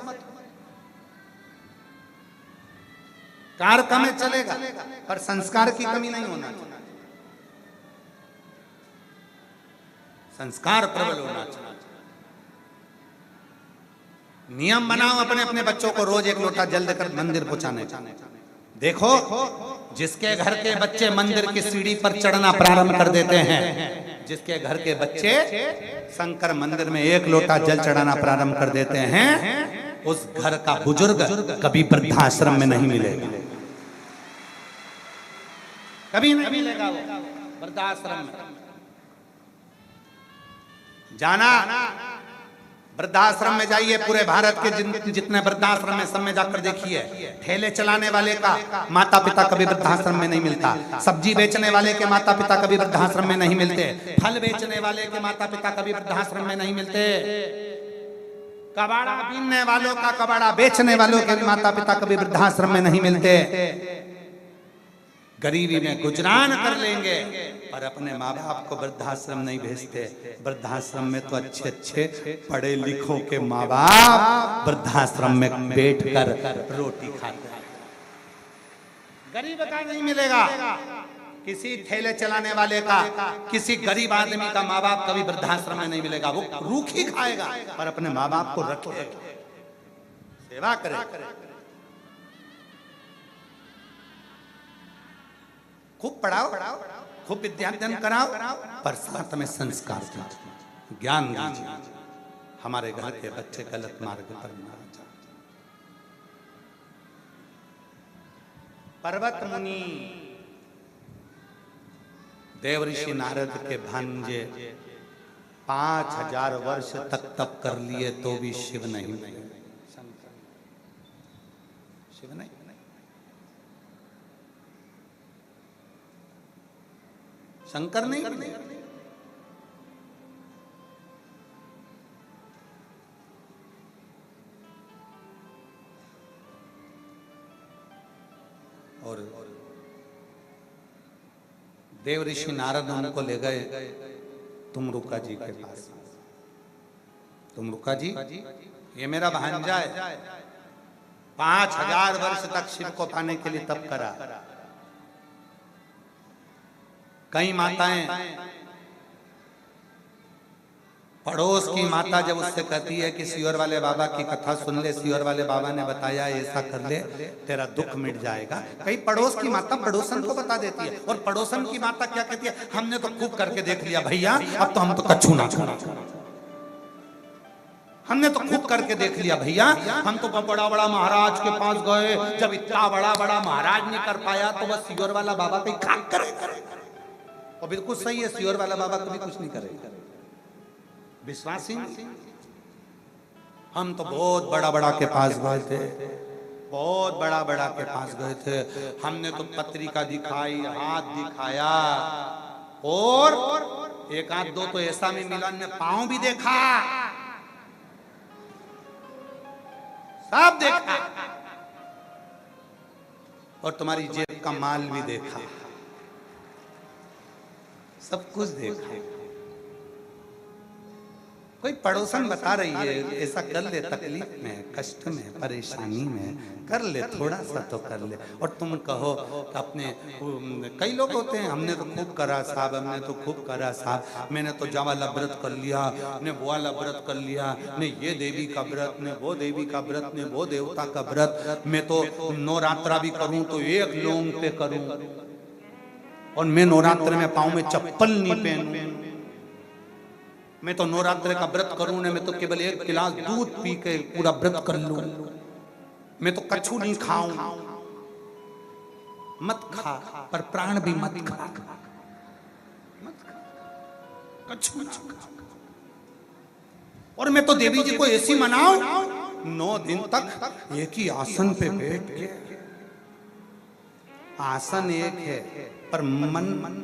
कार कम है चलेगा, पर संस्कार की कमी नहीं होना चाहिए। संस्कार प्रबल होना चाहिए। नियम बनाओ अपने अपने बच्चों को रोज एक लोटा जल देकर मंदिर पहुंचाने का। देखो जिसके घर के बच्चे मंदिर की सीढ़ी पर चढ़ना प्रारंभ कर देते हैं, जिसके घर के बच्चे शंकर मंदिर में एक लोटा जल चढ़ाना प्रारंभ कर देते हैं, उस घर का बुजुर्ग कभी वृद्धाश्रम में नहीं मिलेगा, कभी नहीं मिलेगा वो वृद्धाश्रम में। जाना वृद्धाश्रम में जाइए, पूरे भारत के जितने वृद्धाश्रम में सब में जाकर देखिए, ठेले चलाने वाले का माता पिता कभी वृद्धाश्रम में नहीं मिलता, सब्जी बेचने वाले के माता पिता कभी वृद्धाश्रम में नहीं मिलते, फल बेचने वाले के माता पिता कभी वृद्धाश्रम में नहीं मिलते, कबाड़ा बीनने वालों का, कबाड़ा बेचने वालों के माता पिता कभी वृद्धाश्रम में नहीं मिलते। गरीबी में गुजरान कर लेंगे, पर अपने माँ बाप को वृद्धाश्रम नहीं भेजते। वृद्धाश्रम में तो अच्छे अच्छे पढ़े लिखों के माँ बाप वृद्धाश्रम में बैठकर रोटी खाते हैं। गरीब का नहीं मिलेगा, किसी ठेले चलाने वाले का, किसी गरीब आदमी का माँ बाप कभी वृद्धाश्रम में नहीं मिलेगा। वो रूखी खाएगा, पर अपने माँ बाप को रखे, सेवा करे, खूब पढ़ाओ, खूब विद्याध्ययन कराओ, पर साथ में संस्कार दीजिए, ज्ञान दीजिए। हमारे घर के बच्चे गलत मार्ग पर ना जाए। पर्वत मुनि देवऋषि नारद के भांजे 5000 वर्ष तक तप कर लिए तो भी शिव नहीं मिले। शिव नहीं, शंकर नहीं मिले। और देव ऋषि नारद उनको ले गए तुमरुका जी के पास। तुमरुका जी, ये मेरा भांजा है, 5000 वर्ष तक शिव को पाने के लिए तप करा। कई माताएं, पड़ोस की माता जब उससे कहती है कि सियोर वाले बाबा की कथा सुन ले, सियोर वाले बाबा ने बताया ऐसा कर ले, तेरा दुख मिट जाएगा। कई पड़ोस की माता पड़ोसन को बता देती है, और पड़ोसन की माता क्या कहती है, हमने तो खूब करके देख लिया भैया, अब तो हम तो कच्छू ना छोड़ा, हमने तो खूब करके देख लिया भैया, हम तो बड़ा बड़ा महाराज के पास गए, जब इतना बड़ा बड़ा महाराज नहीं कर पाया तो बस सियोर वाला बाबा कहीं खाक करे। और बिल्कुल सही है, सियोर वाला बाबा कभी कुछ नहीं करेगा। विश्वासी हम तो बहुत बड़ा बड़ा के पास गए थे, बहुत बड़ा बड़ा के पास गए थे, हमने तो पत्रिका दिखाई, हाथ दिखाया, और एक आध दो तो ऐसा में मिला, ने पांव भी देखा, सब देखा, और तुम्हारी जेब का माल भी देखा, सब कुछ देखा। कोई पड़ोसन बता रही है ऐसा कर ले, तकलीफ में, कष्ट में, परेशानी में कर ले, थोड़ा सा तो कर ले। और तुम कहो कि अपने, कई लोग होते हैं हमने तो खूब करा साहब, हमने तो खूब करा साहब, मैंने तो जा वाला व्रत कर लिया, ने वो वाला व्रत कर लिया, ने ये देवी का व्रत, ने वो देवी का व्रत, ने वो देवता का व्रत, मैं तो नवरात्रा भी करूं तो एक लोंग पे करूं, और मैं नवरात्र में पाँव में चप्पल नहीं पहनूं, मैं तो नवरात्र का व्रत करूं ने, मैं तो केवल एक गिलास दूध पी के पूरा व्रत कर लूं, मैं तो कछु नहीं खाऊं। मत खा, पर प्राण भी मत खा, कछु ना खा। और मैं तो देवी जी को ऐसी मनाऊं 9 दिन तक एक ही आसन पे बैठ के, आसन एक है पर मन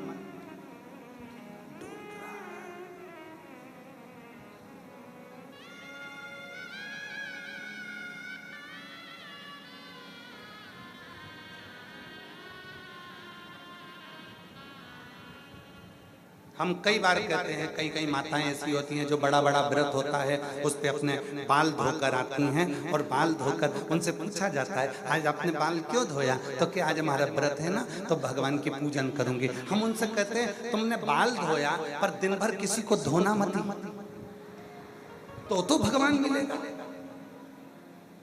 हम कई बार कहते हैं, कई कई माताएं ऐसी होती हैं जो बड़ा बड़ा व्रत होता है उस पे अपने बाल धोकर आती हैं, और बाल धोकर उनसे पूछा जाता है आज आपने बाल क्यों धोया, तो क्या आज हमारा व्रत है ना तो भगवान की पूजन करूंगी। हम उनसे कहते हैं तुमने बाल धोया पर दिन भर किसी को धोना मत, तो भगवान मिलेगा।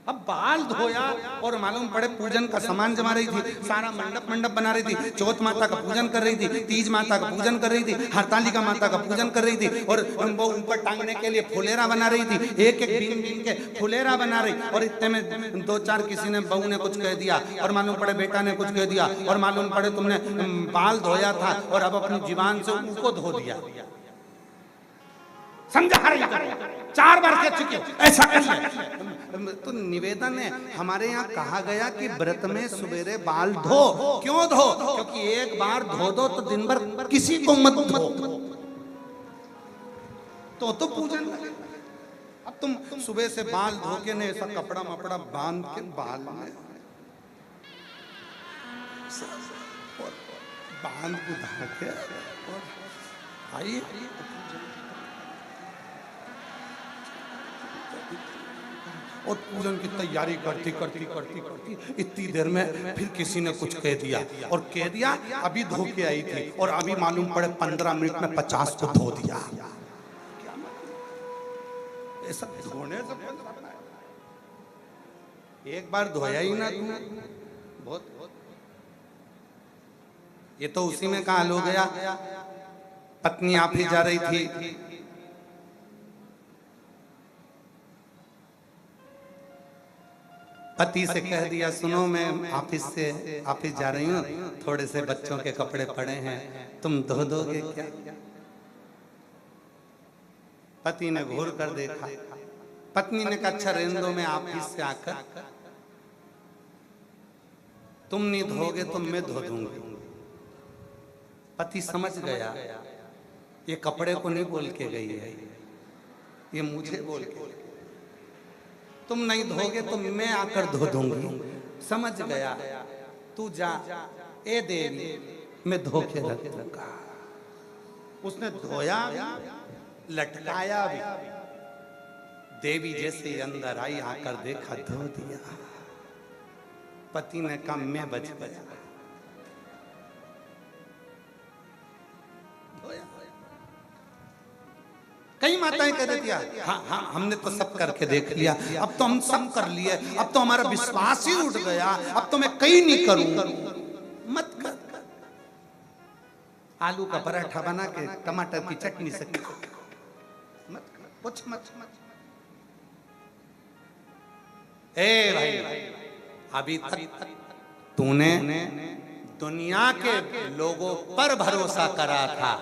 अब बाल धोया और मालूम पड़े पूजन का सामान जमा रही थी, सारा मंडप बना रही थी, चौथ माता का पूजन कर रही थी, तीज माता का पूजन कर रही थी, हरतालिका माता का पूजन कर रही थी, और वो ऊपर टांगने के लिए फुलेरा बना रही थी, एक एक बीन बीन के फुलेरा बना रही, और इतने में 2-4 किसी ने, बहू ने कुछ कह दिया, और मालूम पड़े बेटा ने कुछ कह दिया, और मालूम पड़े तुमने बाल धोया था और अब अपनी जीवान से उनको धो दिया। समझा? 4 बार कह चुके ऐसा कर। तो निवेदन है, हमारे यहाँ कहा गया कि व्रत में सवेरे बाल धो। क्यों धो? क्योंकि एक बार धो दो तो दिन भर किसी को मत धो, तो पूजन। अब तुम सुबह से बाल धो के ने ऐसा कपड़ा मपड़ा बांध के बाल में बांध बुधा के आइए और पूजन की तैयारी करती इतनी देर में फिर किसी ने कुछ कह दिया, और कह दिया अभी धो के आई थी और अभी मालूम पड़े 15 मिनट में 50 को धो दिया। ऐसा धोने से एक बार धोया ही ना तुमने, बहुत ये तो उसी में कहाल हो गया। पत्नी आप ही जा रही थी, पति से कह दिया सुनो मैं ऑफिस जा रही हूँ, थोड़े से बच्चों के कपड़े पड़े हैं, तुम धो दोगे क्या? पति ने घूर कर देखा, पत्नी ने कहा अच्छा रहने दो, मैं ऑफिस से आकर तुम नहीं धोगे तो मैं धो दूंगी। पति समझ गया ये कपड़े को नहीं बोल के गई है, ये मुझे बोल के, तुम नहीं धोगे तो मैं आकर धो दूंगी। समझ गया, तू जा ए देवी, मैं धो के रखा। उसने धोया, लटकाया भी। देवी जैसे ही अंदर आई, आकर देखा, धो दिया। पति ने कहा मैं बच गया। कई माताएं कह देती है हाँ हमने तो सब करके देख लिया, अब तो हम सब कर लिए, अब तो हमारा विश्वास ही उठ गया, अब तो मैं कहीं नहीं करूं। मत कर। आलू का पराठा बना के टमाटर की चटनी से मत कर, कुछ मत। ए भाई, अभी तक तूने दुनिया के लोगों पर भरोसा करा था,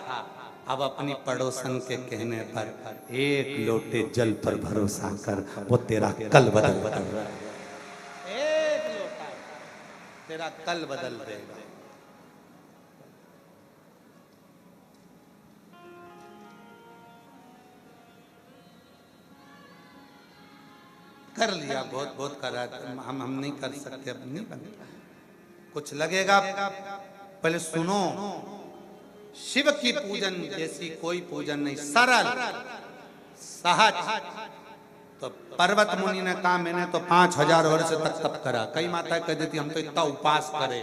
अब अपनी पड़ोसन के कहने पर एक लोटे जल पर भरोसा कर, वो तेरा कल बदल रहा है। एक लोटा तेरा कल बदल देगा। कर लिया, बहुत बहुत करा, हम नहीं कर सकते, अब नहीं बनता। कुछ लगेगा, पहले सुनो। शिव की पूजन जैसी कोई पूजन नहीं, सरल सहज। तो पर्वत मुनि ने कहा मैंने तो 5000 वर्ष तक तप करा। कई माता कह देती हम तो इतना उपास करे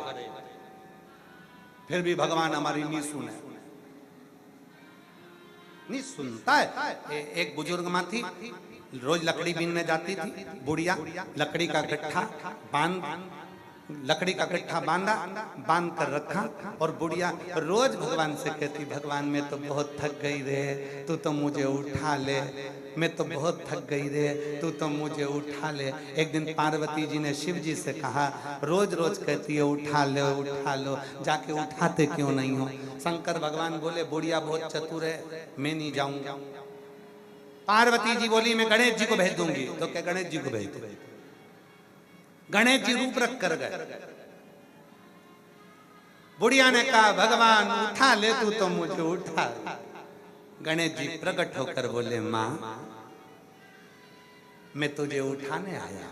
फिर भी भगवान हमारी नहीं सुने, नहीं सुनता है। एक बुजुर्ग माँ थी, रोज लकड़ी बीनने जाती थी। बुढ़िया लकड़ी का गट्ठा बांधा, बांध कर रखा, और बुढ़िया रोज भगवान से कहती भगवान मैं तो बहुत थक गई रे, तू तो मुझे उठा ले, मैं तो बहुत थक गई रे, तू तो मुझे उठा ले। एक दिन पार्वती जी ने शिव जी से कहा रोज रोज कहती है उठा लो, जाके उठाते क्यों नहीं हो? शंकर भगवान बोले बुढ़िया बहुत चतुर है, मैं नहीं जाऊंगा। पार्वती जी बोली मैं गणेश जी को भेज दूंगी। तो क्या गणेश जी को भेज दो? गणेश जी रूप रख कर गए। बुढ़िया ने कहा भगवान उठा ले, तू तो मुझे उठा। गणेश जी प्रकट होकर बोले मां मैं तुझे उठाने आया।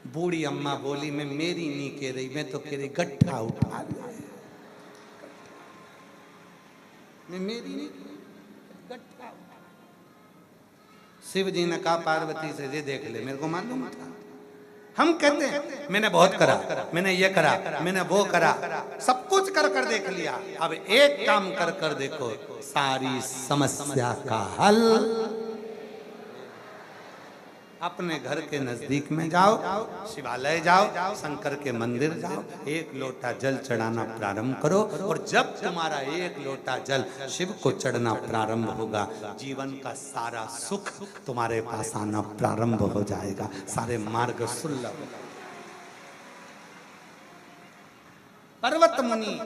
बूढ़ी अम्मा बोली मैं मेरी नहीं कह रही, मैं तो कह रही गट्ठा उठा ले। मैं मेरी नहीं, गट्ठा। शिव जी ने कहा पार्वती से ये देख ले, मेरे को मालूम था। हम कहते हैं मैंने बहुत करा, मैंने ये करा, मैंने वो करा, सब कुछ कर कर देख लिया। अब एक काम कर कर देखो, सारी समस्या का हल। अपने घर के नजदीक में जाओ, शिवालय जाओ, शंकर के मंदिर जाओ, एक लोटा जल चढ़ाना प्रारंभ करो। और जब तुम्हारा एक लोटा जल शिव को चढ़ना प्रारंभ होगा, जीवन का सारा सुख तुम्हारे पास आना प्रारंभ हो जाएगा, सारे मार्ग सुलभ। पर्वत मुनि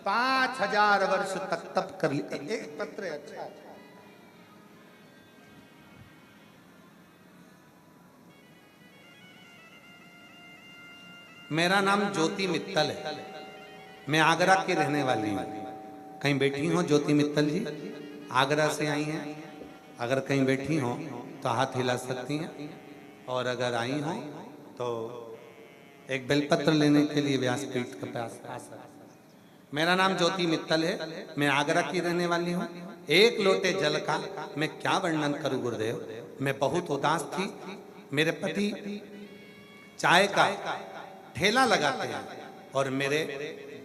5000 वर्ष तक तप कर लिया। एक पत्र है, अच्छा मेरा नाम ज्योति मित्तल है, मैं आगरा की रहने वाली हूँ। कहीं बैठी हो ज्योति मित्तल जी? आगरा से आई हैं? अगर कहीं बैठी हो तो हाथ हिला सकती हैं, और अगर आई हो तो एक बेलपत्र लेने के लिए व्यासपीठ के पास आ सकते। मेरा नाम ज्योति मित्तल है, मैं आगरा की रहने वाली हूँ। एक लोटे जल का मैं क्या वर्णन करूँ गुरुदेव, मैं बहुत उदास थी। मेरे पति चाय का ठेला लगाते हैं और मेरे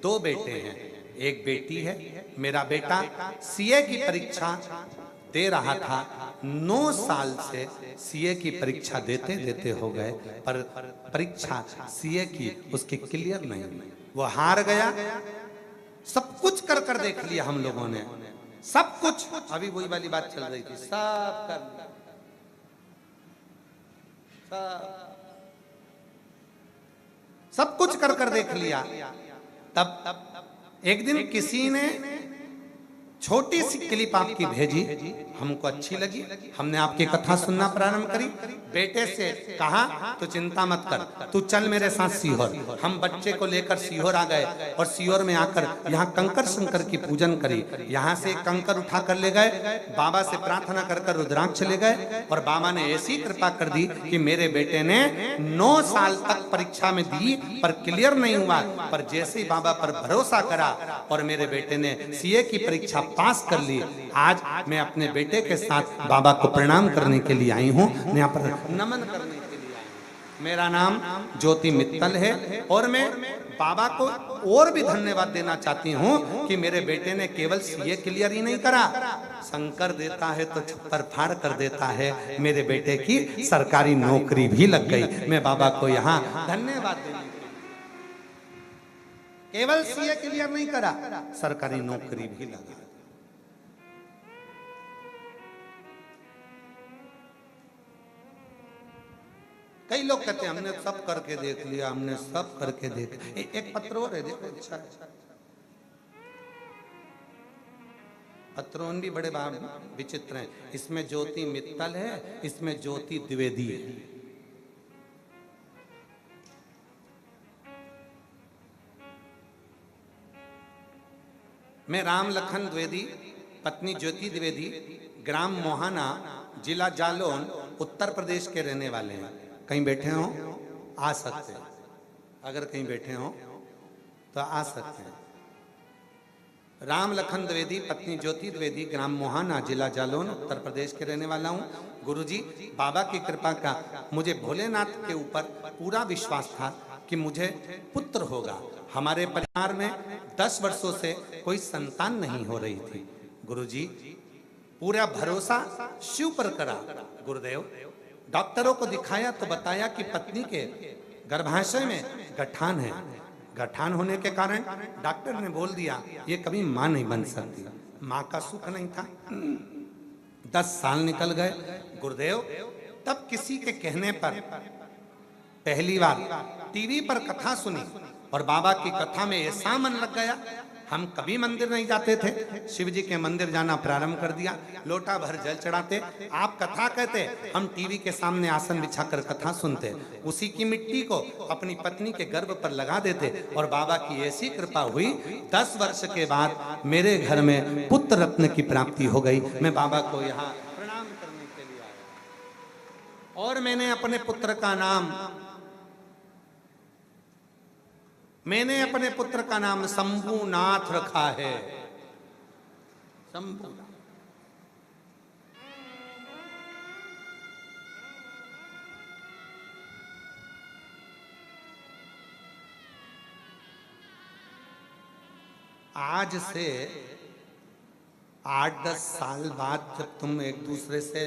2 बेटे हैं, एक बेटी है। मेरा बेटा सीए की परीक्षा दे रहा था, 9 साल से सीए की परीक्षा देते देते हो गए, पर परीक्षा सीए की उसकी क्लियर नहीं हुई, वो हार गया। सब कुछ कर कर देख लिया हम लोगों ने, सब कुछ। अभी वही वाली बात चल रही थी, सब कर सब कुछ कर कर देख लिया। तब एक दिन किसी ने छोटी सी क्लिप आपकी भेजी, हमको अच्छी लगी, हमने आपकी कथा सुनना प्रारंभ करी। बेटे से कहा तो चिंता मत कर, तू चल मेरे साथ सीहोर। हम बच्चे को लेकर सीहोर आ गए और सीहोर में आकर यहाँ कंकर शंकर की पूजन करी। यहाँ से कंकर उठा कर ले गए, बाबा से प्रार्थना कर कर रुद्राक्ष ले गए, और बाबा ने ऐसी कृपा कर दी कि मेरे बेटे ने 9 साल तक परीक्षा में दी पर क्लियर नहीं हुआ। पर जैसे ही बाबा पर भरोसा करा और मेरे बेटे ने सीए की परीक्षा पास कर ली, आज मैं अपने बेटे के साथ बाबा को प्रणाम करने के लिए आई हूँ, यहाँ पर नमन करने के लिए आई हूँ। मेरा नाम ज्योति मित्तल है और मैं बाबा को और भी धन्यवाद देना चाहती हूँ कि मेरे बेटे ने केवल सीए क्लियर ही नहीं करा, शंकर देता है तो छप्पर फाड़ कर देता है। मेरे बेटे की सरकारी नौकरी भी लग गई। मैं बाबा को यहाँ धन्यवाद देने के लिए, केवल सीए क्लियर नहीं करा, सरकारी नौकरी भी लगा। कई लोग कहते हैं हमने सब करके देख लिया, हमने सब करके देख। एक पत्र और है, देखो अच्छा है। पत्रों भी बड़े विचित्र हैं। इसमें ज्योति मित्तल है, इसमें ज्योति द्विवेदी है। मैं राम लखन द्विवेदी, पत्नी ज्योति द्विवेदी, ग्राम मोहाना, जिला जालौन, उत्तर प्रदेश के रहने वाले हैं। कहीं बैठे हो आ सकते हैं, अगर कहीं बैठे हो तो आ सकते हैं। राम लखन द्विवेदी, पत्नी ज्योति द्विवेदी, ग्राम मोहाना, जिला जालौन, उत्तर प्रदेश के रहने वाला हूँ। गुरुजी, बाबा की कृपा का मुझे भोलेनाथ के ऊपर पूरा विश्वास था कि मुझे पुत्र होगा। हमारे परिवार में 10 वर्षों से कोई संतान नहीं हो रही थी। गुरुजी, पूरा भरोसा शिव पर करा। गुरुदेव, डॉक्टरों को दिखाया तो बताया कि पत्नी के गर्भाशय में गठान है। गठान होने के कारण डॉक्टर ने बोल दिया ये कभी मां नहीं बन सकती। मां का सुख नहीं था। 10 साल निकल गए। गुरुदेव, तब किसी के कहने पर पहली बार टीवी पर कथा सुनी और बाबा की कथा में ऐसा मन लग गया। हम कभी मंदिर नहीं जाते थे, शिव जी के मंदिर जाना प्रारंभ कर दिया। लोटा भर जल चढ़ाते, आप कथा कहते, हम टीवी के सामने आसन बिछाकर कथा सुनते। उसी की मिट्टी को अपनी पत्नी के गर्भ पर लगा देते और बाबा की ऐसी कृपा हुई, 10 वर्ष के बाद मेरे घर में पुत्र रत्न की प्राप्ति हो गई। मैं बाबा को यहाँ प्रणाम करने के लिए आया और मैंने अपने पुत्र का नाम शंभुनाथ रखा है। शंभुनाथ। आज से 8-10 साल बाद जब तुम एक दूसरे से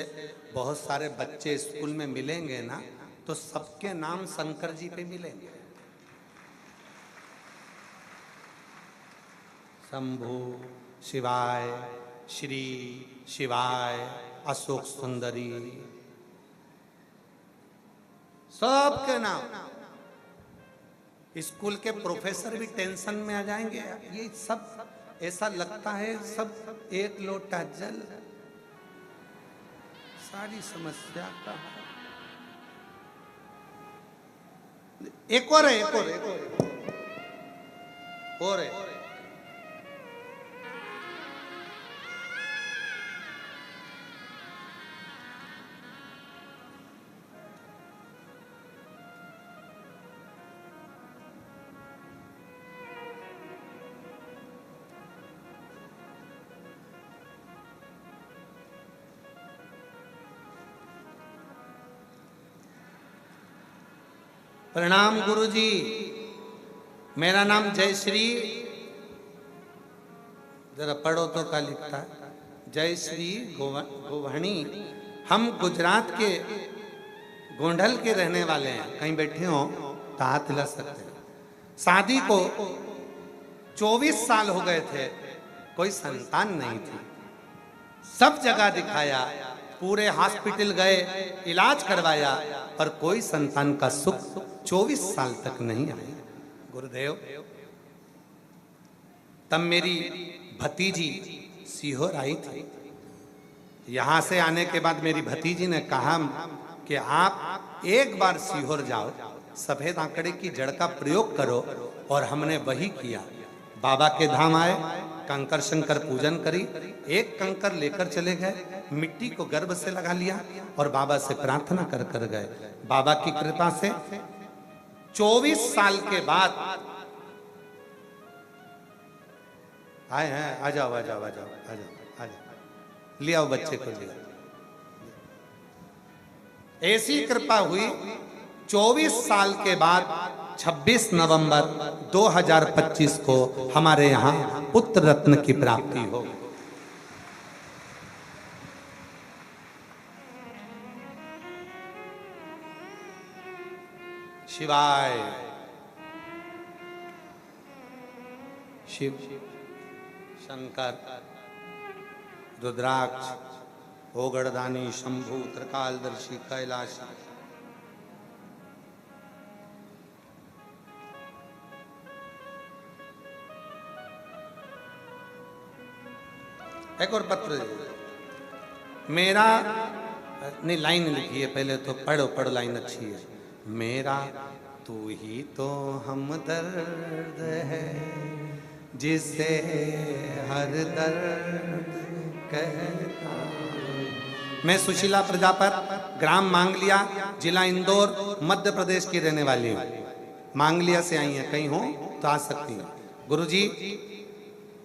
बहुत सारे बच्चे स्कूल में मिलेंगे ना, तो सबके नाम शंकर जी पे मिलेंगे। शंभु, शिवाय, श्री, शिवाय, अशोक सुंदरी, सबके नाम। स्कूल के प्रोफेसर भी टेंशन में आ जाएंगे। ये सब ऐसा लगता है सब एक लोटा जल, सारी समस्या का। एक और है, और है। प्रणाम गुरुजी, मेरा नाम जयश्री, जरा पढ़ो तो क्या लिखता है, जयश्री गोवहणी। हम गुजरात के गोंडल के रहने वाले हैं। कहीं बैठे हो तो हाथ हिला सकते हैं। शादी को 24 साल हो गए थे, कोई संतान नहीं थी। सब जगह दिखाया, पूरे हॉस्पिटल गए, इलाज करवाया, पर कोई संतान का सुख 24 साल तक नहीं आया। गुरुदेव, तब मेरी भतीजी सीहोर आई थी। यहां से आने के बाद मेरी भतीजी ने कहा कि आप एक बार सीहोर जाओ, सफेद आंकड़े की जड़ का प्रयोग करो। और हमने वही किया। बाबा के धाम आए, कंकर शंकर पूजन करी, एक कंकर लेकर चले गए, मिट्टी को गर्भ से लगा लिया और बाबा से प्रार्थना कर कर गए। बाबा की कृपा से 24 साल के बाद आए हैं। आ जाओ आ जाओ आ जाओ आ जाओ आ जाओ, ले आओ बच्चे को, ले आओ। ऐसी कृपा हुई, 24 साल के बाद 26 नवंबर 2025 को हमारे यहाँ पुत्र रत्न की प्राप्ति हो। शिवाय, शिव, शंकर, रुद्राक्ष, ओगड़दानी, शंभु, त्रिकालदर्शी, कैलाशी। एक और पत्र मेरा, नहीं लाइन लिखी है पहले तो, पढ़ो पढ़ो, लाइन अच्छी है। मेरा तू ही तो हमदर्द है, जिसे हर दर्द कहता। मैं सुशीला प्रजापति, ग्राम मांगलिया, जिला इंदौर, मध्य प्रदेश की रहने वाली हूँ। मांगलिया से आई हैं, कहीं हो तो आ सकती हैं। गुरुजी,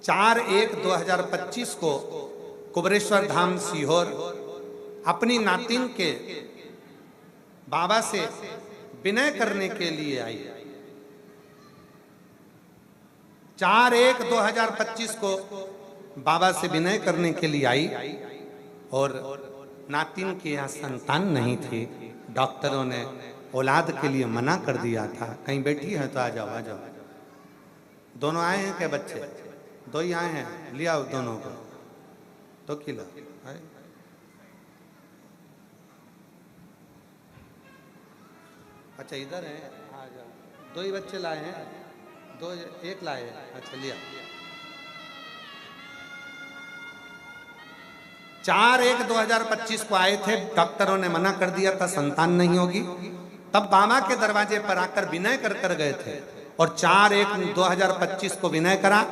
4/1/2025 को कुबरेश्वर धाम सीहोर अपनी नातिन के बाबा से विनय करने के लिए आई। 4/1/2025 को बाबा से विनय करने के लिए आई और नातिन के यहाँ संतान नहीं थी। डॉक्टरों ने औलाद के लिए मना कर दिया था। कहीं बैठी है तो आ जाओ, आ जाओ। दोनों आए हैं क्या बच्चे? दो ही आए हैं, लिया दोनों को तो खिला। अच्छा इधर है, आ जाओ। दो ही बच्चे लाए हैं, दो एक लाए हैं। अच्छा लिया। 4/1/2025 को आए थे, डॉक्टरों ने मना कर दिया था संतान नहीं होगी। तब बाबा के दरवाजे पर आकर विनय कर गए थे और 4/1/2025 को विनय करा,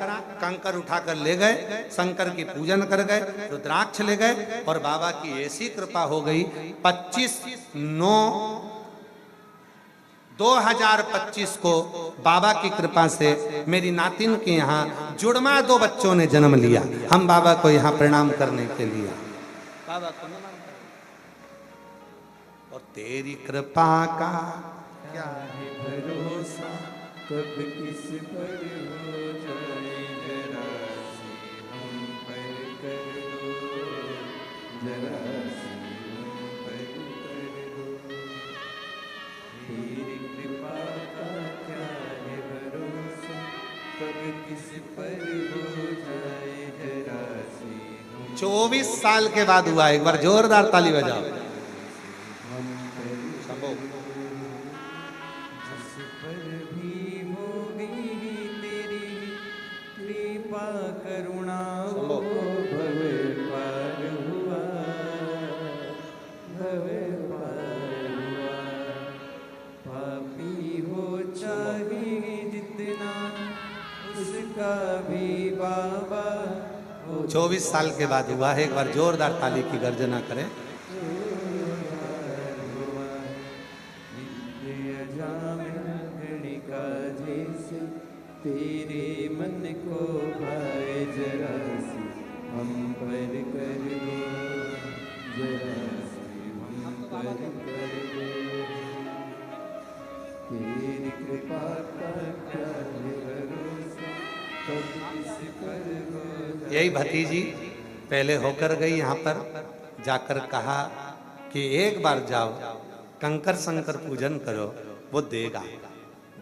कंकर उठाकर ले गए, शंकर की पूजन कर गए, रुद्राक्ष ले गए और बाबा की ऐसी कृपा हो गई 25/9/2025 को बाबा की कृपा से मेरी नातिन के यहाँ जुड़वा 2 बच्चों ने जन्म लिया। हम बाबा को यहाँ प्रणाम करने के लिए बाबा को नमन करें। और तेरी कृपा का क्या है भरोसा, कब किस पर हो जाए, जरा सी हम पर कर दो, जरा सी हम पर कर दो। तेरी कृपा का क्या है भरोसा, कब किस पर हो जाए, जरा सी हम 24 साल के बाद हुआ। एक बार जोरदार ताली बजाओ। जिस पर भी होगी तेरी कृपा करुणा, वो भव पार हुआ, भव पार हुआ। पापी हो चाहे जितना, उसका भी बाबा 24 साल के बाद हुआ है। एक बार जोरदार ताली की गर्जना करें। गणिका जैसे तेरे मन को भाए, जरा सी हम पर कर दो, जरा सी हम पर कर दो। तेरी कृपा का क्या है भरोसा, कब किस पर हो जाए। यही भतीजी पहले होकर गई, यहाँ पर जाकर कहा कि एक बार जाओ कंकर शंकर पूजन करो, वो देगा।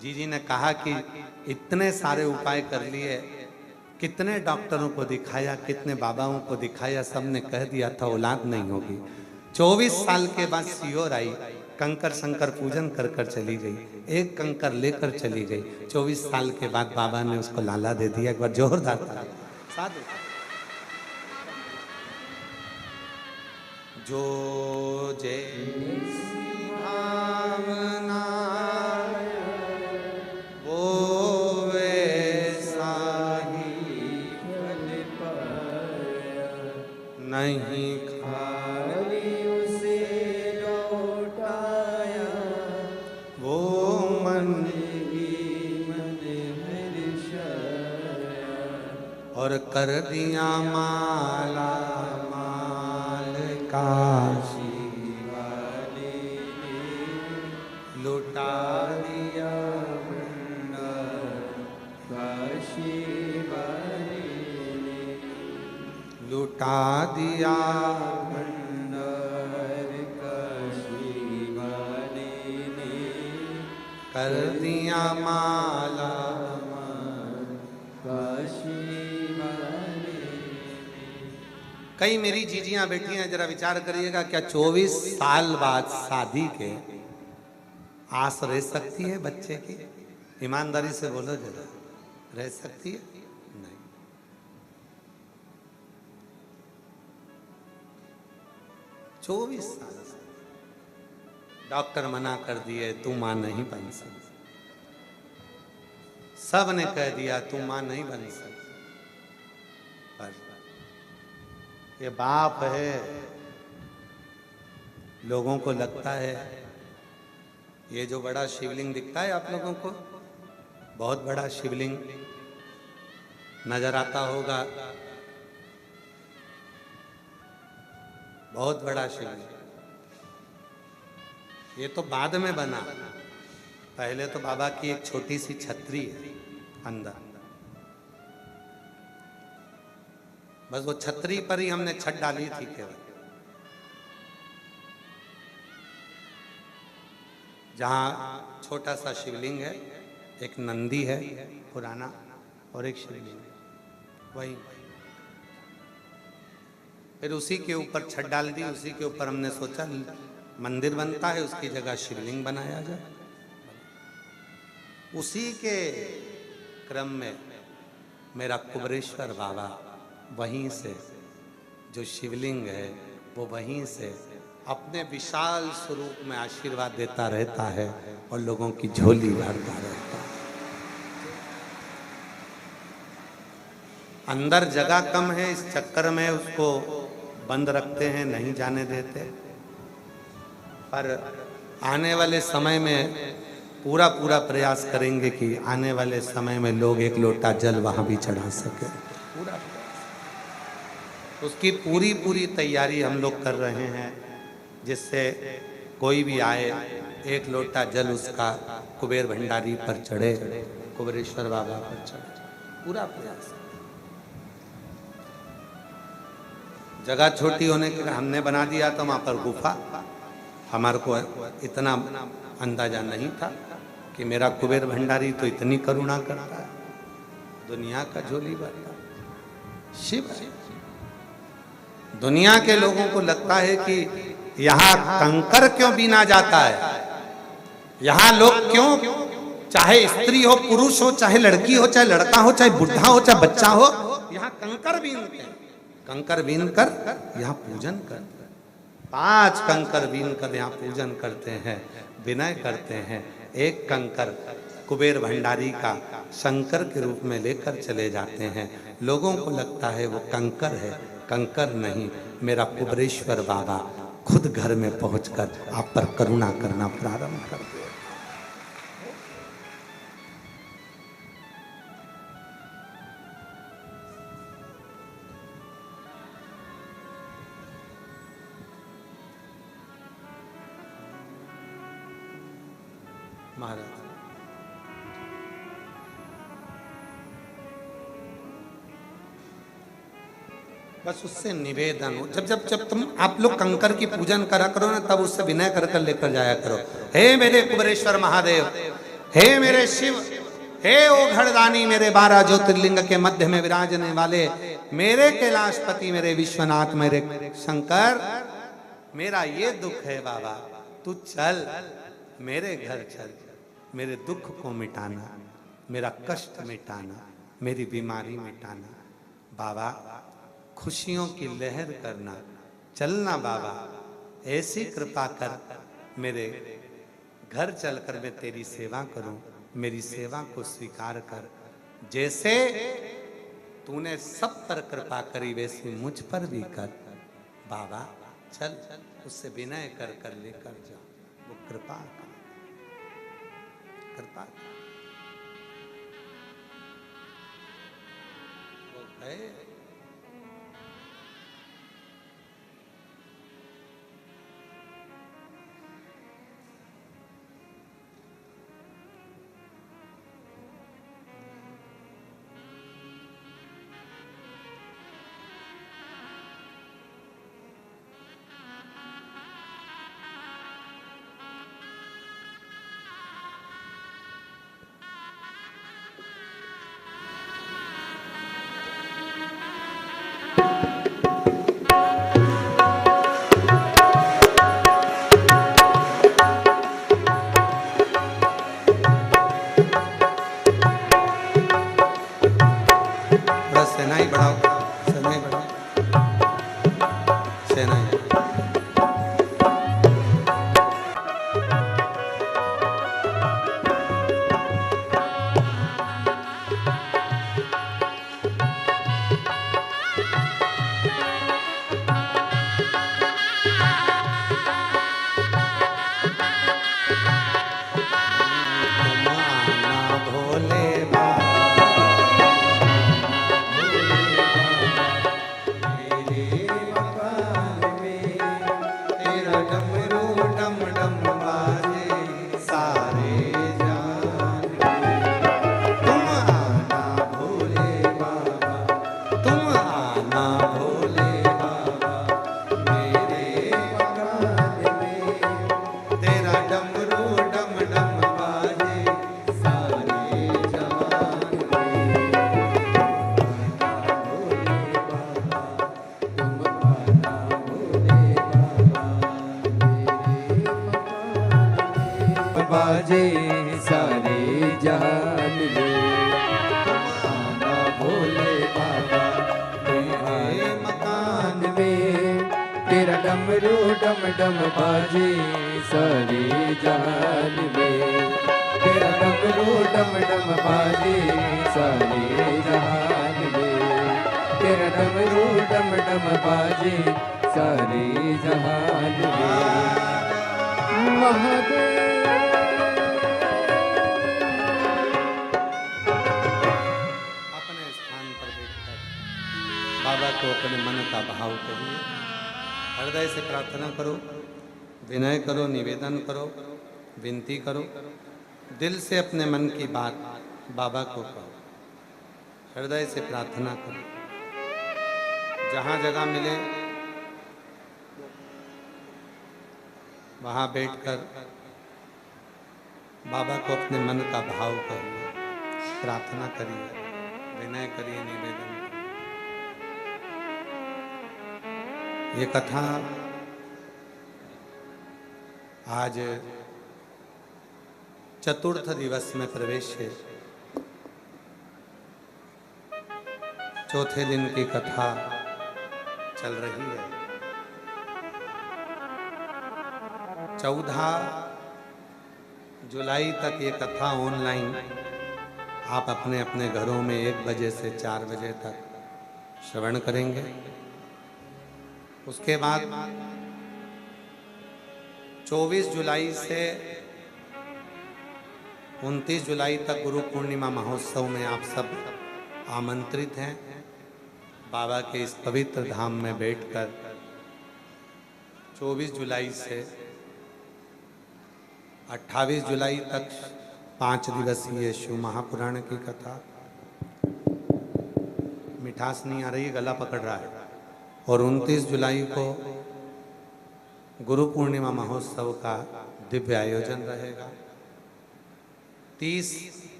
जीजी ने कहा कि इतने सारे उपाय कर लिए, कितने डॉक्टरों को दिखाया, कितने बाबाओं को दिखाया, सबने कह दिया था औलाद नहीं होगी। 24 साल के बाद सीहोर आई, कंकर शंकर पूजन कर कर चली गई, एक कंकर लेकर चली गई। 24 साल के बाद बाबा ने उसको लाला दे दिया। एक बार जोरदार साधु। जो जय भावना वो वैसा ही फल पाया, नहीं खाली उसे लौटाया, वो मन ही मन हर्षाया। और कर दिया माला माल काशी वाले ने लुटा दिया भंडार, काशी वाले ने लुटा दिया भंडार, काशी वाले ने कर दिया माला। काशी वाले ने। कई मेरी जीजियां बैठी हैं, जरा विचार करिएगा, क्या 24 साल बाद शादी के आस रह सकती है बच्चे की? ईमानदारी से बोलो जरा, रह सकती है? नहीं। 24 साल से डॉक्टर मना कर दिए, तू मां नहीं बन सकती। सब ने कह दिया तू मां नहीं बन सकती। पर ये बाप है, लोगों को लगता है ये जो बड़ा शिवलिंग दिखता है आप लोगों को, बहुत बड़ा शिवलिंग, नजर आता होगा, बहुत बड़ा शिवलिंग। ये तो बाद में बना, पहले तो बाबा की एक छोटी सी छतरी है अंदर, बस वो छतरी पर ही हमने छत डाली थी केवल। जहाँ छोटा सा शिवलिंग है, एक नंदी है पुराना और एक शिवलिंग है, वही। फिर उसी के ऊपर छत डाल दी, उसी के ऊपर हमने सोचा मंदिर बनता है, उसकी जगह शिवलिंग बनाया जाए। उसी के क्रम में मेरा कुबरेश्वर बाबा वहीं से, जो शिवलिंग है वो वहीं से अपने विशाल स्वरूप में आशीर्वाद देता रहता है और लोगों की झोली भरता रहता है। अंदर जगह कम है, इस चक्कर में उसको बंद रखते हैं, नहीं जाने देते। पर आने वाले समय में पूरा प्रयास करेंगे कि आने वाले समय में लोग एक लोटा जल वहां भी चढ़ा सके। पूरा उसकी पूरी तैयारी हम लोग कर रहे हैं, जिससे कोई भी आए एक लोटा जल उसका कुबेर भंडारी पर चढ़े, कुबेरेश्वर बाबा पर चढ़े। पूरा प्रयास। जगह छोटी होने के हमने बना दिया था वहां पर गुफा। हमारे को इतना अंदाजा नहीं था कि मेरा कुबेर भंडारी तो इतनी करुणा करता है, दुनिया का झोली भरता शिव। दुनिया के लोगों को लगता है कि यहाँ कंकर क्यों बीना जाता है, यहाँ लोग क्यों, चाहे स्त्री हो, पुरुष हो, चाहे लड़की हो, चाहे लड़का हो, चाहे बुढ़ा हो, चाहे बच्चा हो, यहाँ कंकर बीनते हैं। कंकर बीन कर यहाँ पूजन करते हैं। 5 कंकर बीन कर यहाँ पूजन करते हैं, विनय करते हैं। एक कंकर कुबेर भंडारी का शंकर के रूप में लेकर चले जाते हैं। लोगों को लगता है वो कंकर है, कंकर नहीं, मेरा कुबेरेश्वर बाबा खुद घर में पहुंचकर आप पर करुणा करना प्रारंभ कर दे। महाराज बस उससे निवेदन हो, जब तुम आप लोग कंकर की पूजन करा करो ना, तब उससे विनय कर कर लेकर जाया करो। हे मेरे कुबेरेश्वर महादेव, हे मेरे शिव, हे ओ घड़दानी, मेरे 12 ज्योतिर्लिंग के मध्य में विराजने वाले मेरे कैलाशपति, मेरे विश्वनाथ, मेरे शंकर, मेरा ये दुख है बाबा, तू चल मेरे घर चल, मेरे दुख को मिटाना, मेरा कष्ट मिटाना, मेरी बीमारी मिटाना बाबा, खुशियों की लहर करना, चलना बाबा, ऐसी कृपा कर, मेरे घर चलकर मैं तेरी सेवा करूं, मेरी सेवा को स्वीकार कर। जैसे तूने सब पर कृपा करी वैसी मुझ पर भी कर बाबा, चल उससे विनय कर कर लेकर जा, वो कृपा कृपा वो है। बाजे सारे जहान में। आना भोले बाबा मेरे मकान में, तेरा डमरू डम डम बाजे सारे जहान में। तेरा डमरू डम डम बाजे सारे जहान में। तेरा डमरू डम डम बाजे सारे जहान में। महादेव अपने स्थान पर बैठकर बाबा को अपने मन का भाव कहिए, हृदय से प्रार्थना करो, विनय करो, निवेदन करो, विनती करो, दिल से अपने मन की बात बाबा को कहो, हृदय से प्रार्थना करो। जहाँ जगह मिले वहाँ बैठकर बाबा को अपने मन का भाव करिए, प्रार्थना करिए, विनय करिए, निवेदन करिए। ये कथा आज चतुर्थ दिवस में प्रवेश है। चौथे दिन की कथा चल रही है। 14 जुलाई तक ये कथा ऑनलाइन आप अपने अपने घरों में 1 बजे से 4 बजे तक श्रवण करेंगे। उसके बाद 24 जुलाई से 29 जुलाई तक गुरु पूर्णिमा महोत्सव में आप सब आमंत्रित हैं। बाबा के इस पवित्र धाम में बैठकर 24 जुलाई से 28 जुलाई तक 5 दिवसीय शिव महापुराण की कथा। मिठास नहीं आ रही, गला पकड़ रहा है। और 29 जुलाई को गुरु पूर्णिमा महोत्सव का दिव्य आयोजन रहेगा। 30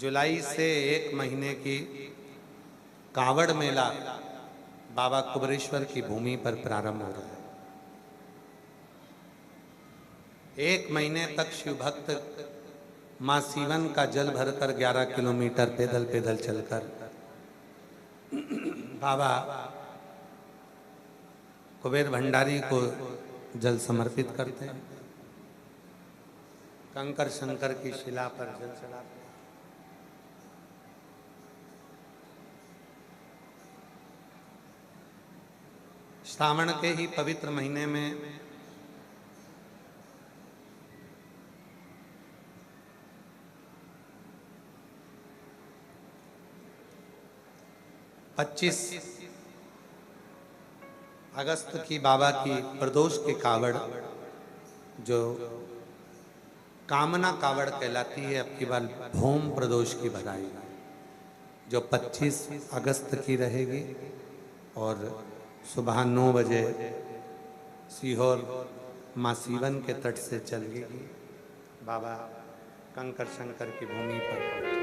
जुलाई से 1 महीने की कांवड़ मेला बाबा कुबरेश्वर की भूमि पर प्रारंभ हो रहा है। 1 महीने तक शिव भक्त मां सीवन का जल भरकर 11 किलोमीटर पैदल पैदल चलकर बाबा कुबेर भंडारी को जल समर्पित करते हैं। कंकर शंकर की शिला पर जल चढ़ाते हैं। श्रावण के ही पवित्र महीने में पच्चीस अगस्त की बाबा की प्रदोष की कावड़ जो कामना कावड़ कहलाती है, अब की बार भौम प्रदोष की भराई जो 25 अगस्त की रहेगी और सुबह 9 बजे सीहोर माँ सीवन के तट से चलेगी। बाबा कंकर शंकर की भूमि पर पहुंचे।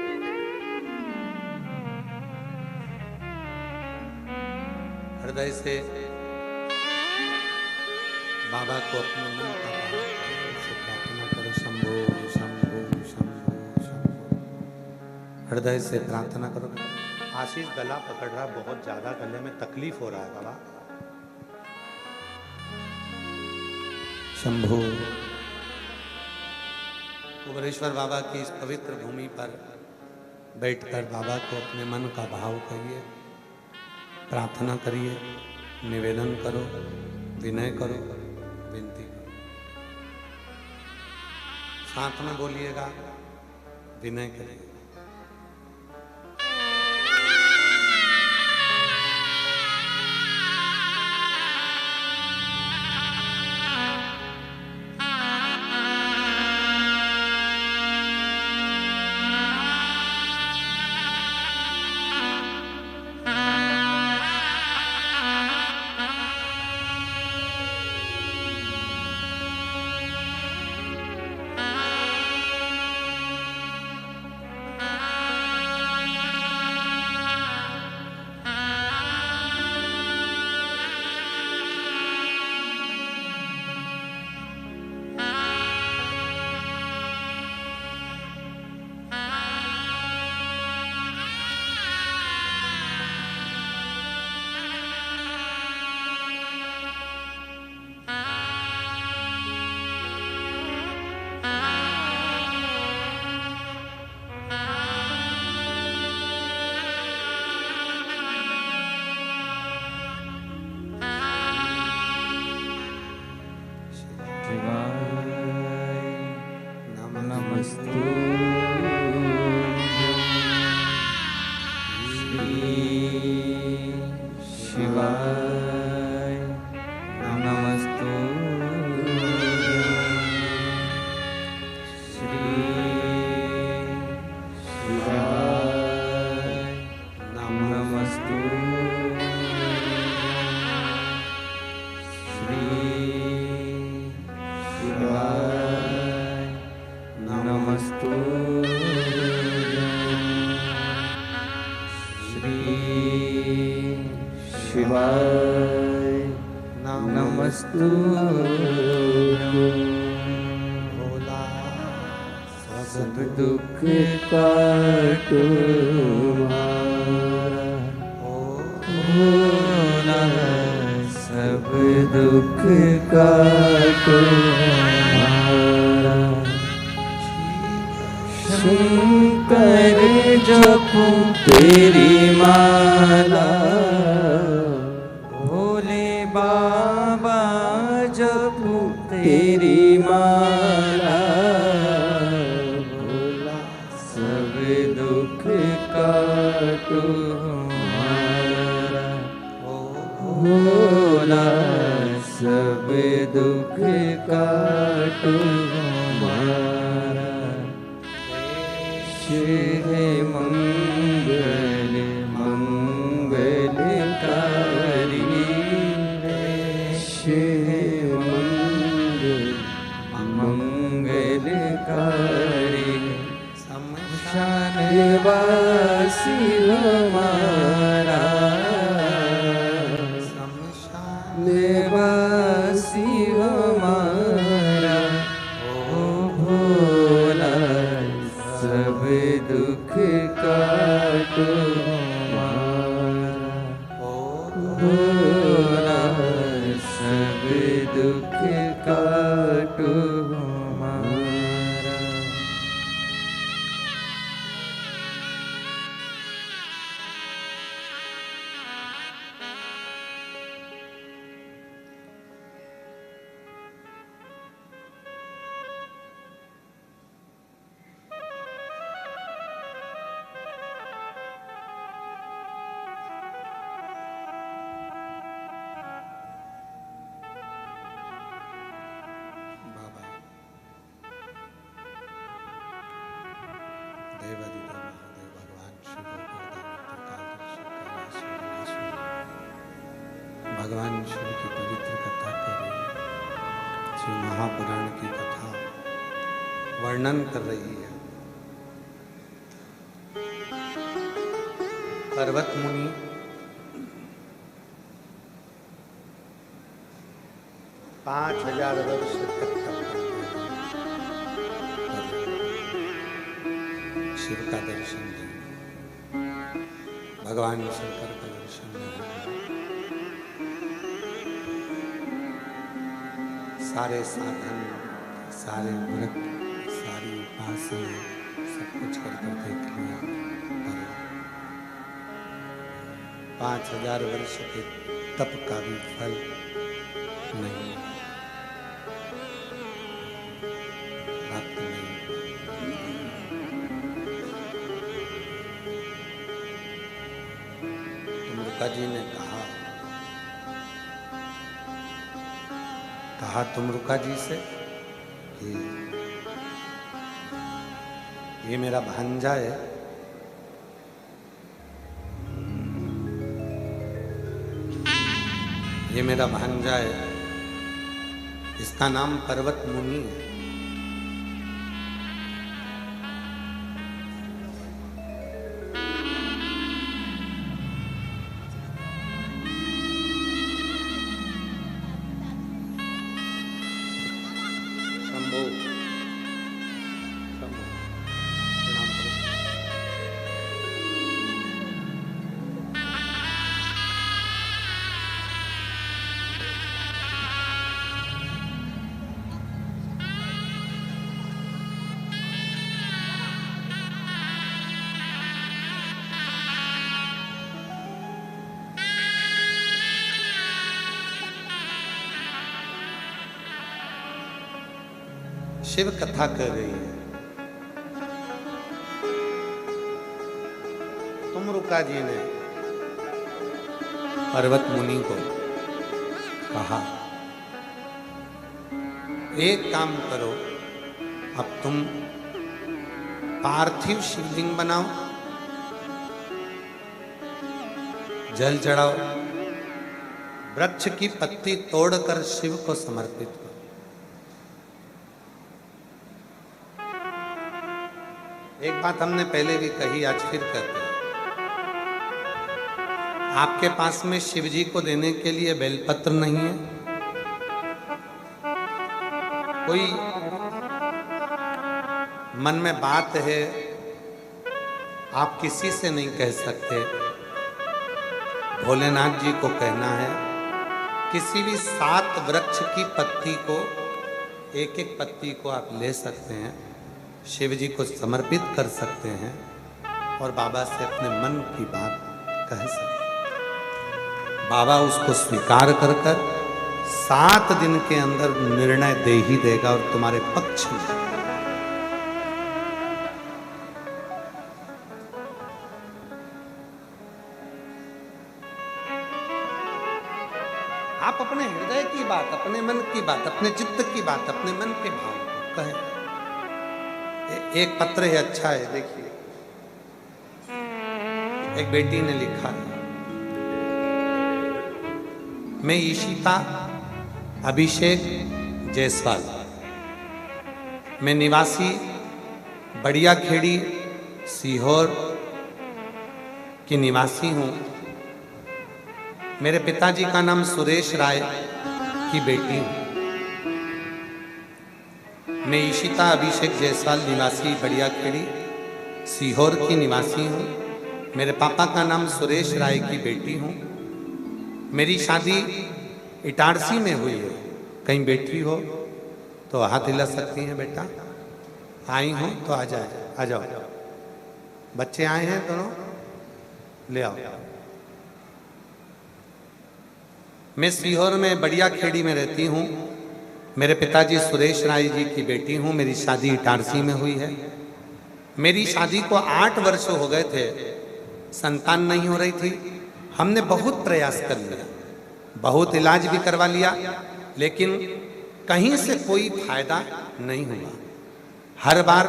हृदय से बाबा को अपने मन का भाव से प्रार्थना करो। शंभो शंभो शंभो शंभो। हृदय से प्रार्थना करो। आशीष गला पकड़ रहा, बहुत ज्यादा गले में तकलीफ हो रहा है बाबा। शंभो। कुबरेश्वर बाबा की इस पवित्र भूमि पर बैठकर बाबा को अपने मन का भाव कहिए, प्रार्थना करिए, निवेदन करो, विनय करो, विनती करो। साथ में बोलिएगा, विनय करिए। श्री शिवाय नमस्तुभ्यं श्री शिवाय नमस्तुभ्यं श्री शिवाय नमस्तुभ्यं श्री शिवाय नमस्तुभ्यं भोला सब दुख काटो हमारा भोला सब दुख काटो हमारा शंकर जपो तेरी माला भोले बाबा जपो तेरी माला भोला सब दुख काटो हमारा भोला सब दुख काटो हमारा शिव मंगल मंगलकारी शिव मंगल मंगलकारी शमशानवासी हमारा शमशानवासी हमारा ओ भोला सब दुख काटो हमारा भोला सब दुख काटो हमारा बाबा देवाधिदेव महादेव भगवान शिव भगवान शिव की पवित्र कथा कर रही है। शिव महापुराण की कथा वर्णन कर रही है। पर्वत मुनि पाँच 5000 वर्ष तक शिव का दर्शन नहीं, भगवान शंकर का दर्शन नहीं। सारे साधन, सारे व्रत, सारी उपासना सब कुछ कर देख लिया, पर 5000 वर्ष के तप का भी फल नहीं, प्राप्त नहीं। तुमरुका जी ने कहा तुमरुका जी से कि ये मेरा भांजा है, ये मेरा भांजा है, इसका नाम पर्वत मुनि है। शंभो प्रणाम करो। शिव कथा कर रही है। कुमरुका जी ने पर्वत मुनि को कहा, एक काम करो, अब तुम पार्थिव शिवलिंग बनाओ, जल चढ़ाओ, वृक्ष की पत्ती तोड़कर शिव को समर्पित करो। एक बात हमने पहले भी कही, आज फिर कहते हैं, आपके पास में शिव जी को देने के लिए बेलपत्र नहीं है, कोई मन में बात है, आप किसी से नहीं कह सकते, भोलेनाथ जी को कहना है, किसी भी 7 वृक्ष की पत्ती को, एक एक पत्ती को आप ले सकते हैं, शिव जी को समर्पित कर सकते हैं और बाबा से अपने मन की बात कह सकते हैं। बाबा उसको स्वीकार कर 7 दिन के अंदर निर्णय दे ही देगा और तुम्हारे पक्ष में। आप अपने हृदय की बात, अपने मन की बात, अपने चित्त की बात, अपने मन के भाव को कहें। एक पत्र है, अच्छा है, देखिए, एक बेटी ने लिखा है, मैं ईशिता अभिषेक जायसवाल, मैं निवासी बढ़िया खेड़ी सीहोर की निवासी हूँ। मेरे पिताजी का नाम सुरेश राय की बेटी हूँ। मैं ईशिता अभिषेक जायसवाल निवासी बढ़िया खेड़ी सीहोर की निवासी हूँ। मेरे पापा का नाम सुरेश राय की बेटी हूँ। मेरी शादी इटारसी में हुई है। कहीं बेटी हो तो हाथ हिला सकती हैं बेटा, आई हो तो आ जाओ। बच्चे आए हैं दोनों, ले आओ। मैं सीहोर में बढ़िया खेड़ी में रहती हूँ। मेरे पिताजी सुरेश राय जी की बेटी हूँ। मेरी शादी इटारसी में हुई है। मेरी शादी को 8 वर्ष हो गए थे, संतान नहीं हो रही थी। हमने बहुत प्रयास कर लिया, बहुत इलाज भी करवा लिया, लेकिन कहीं से कोई फायदा नहीं हुआ। हर बार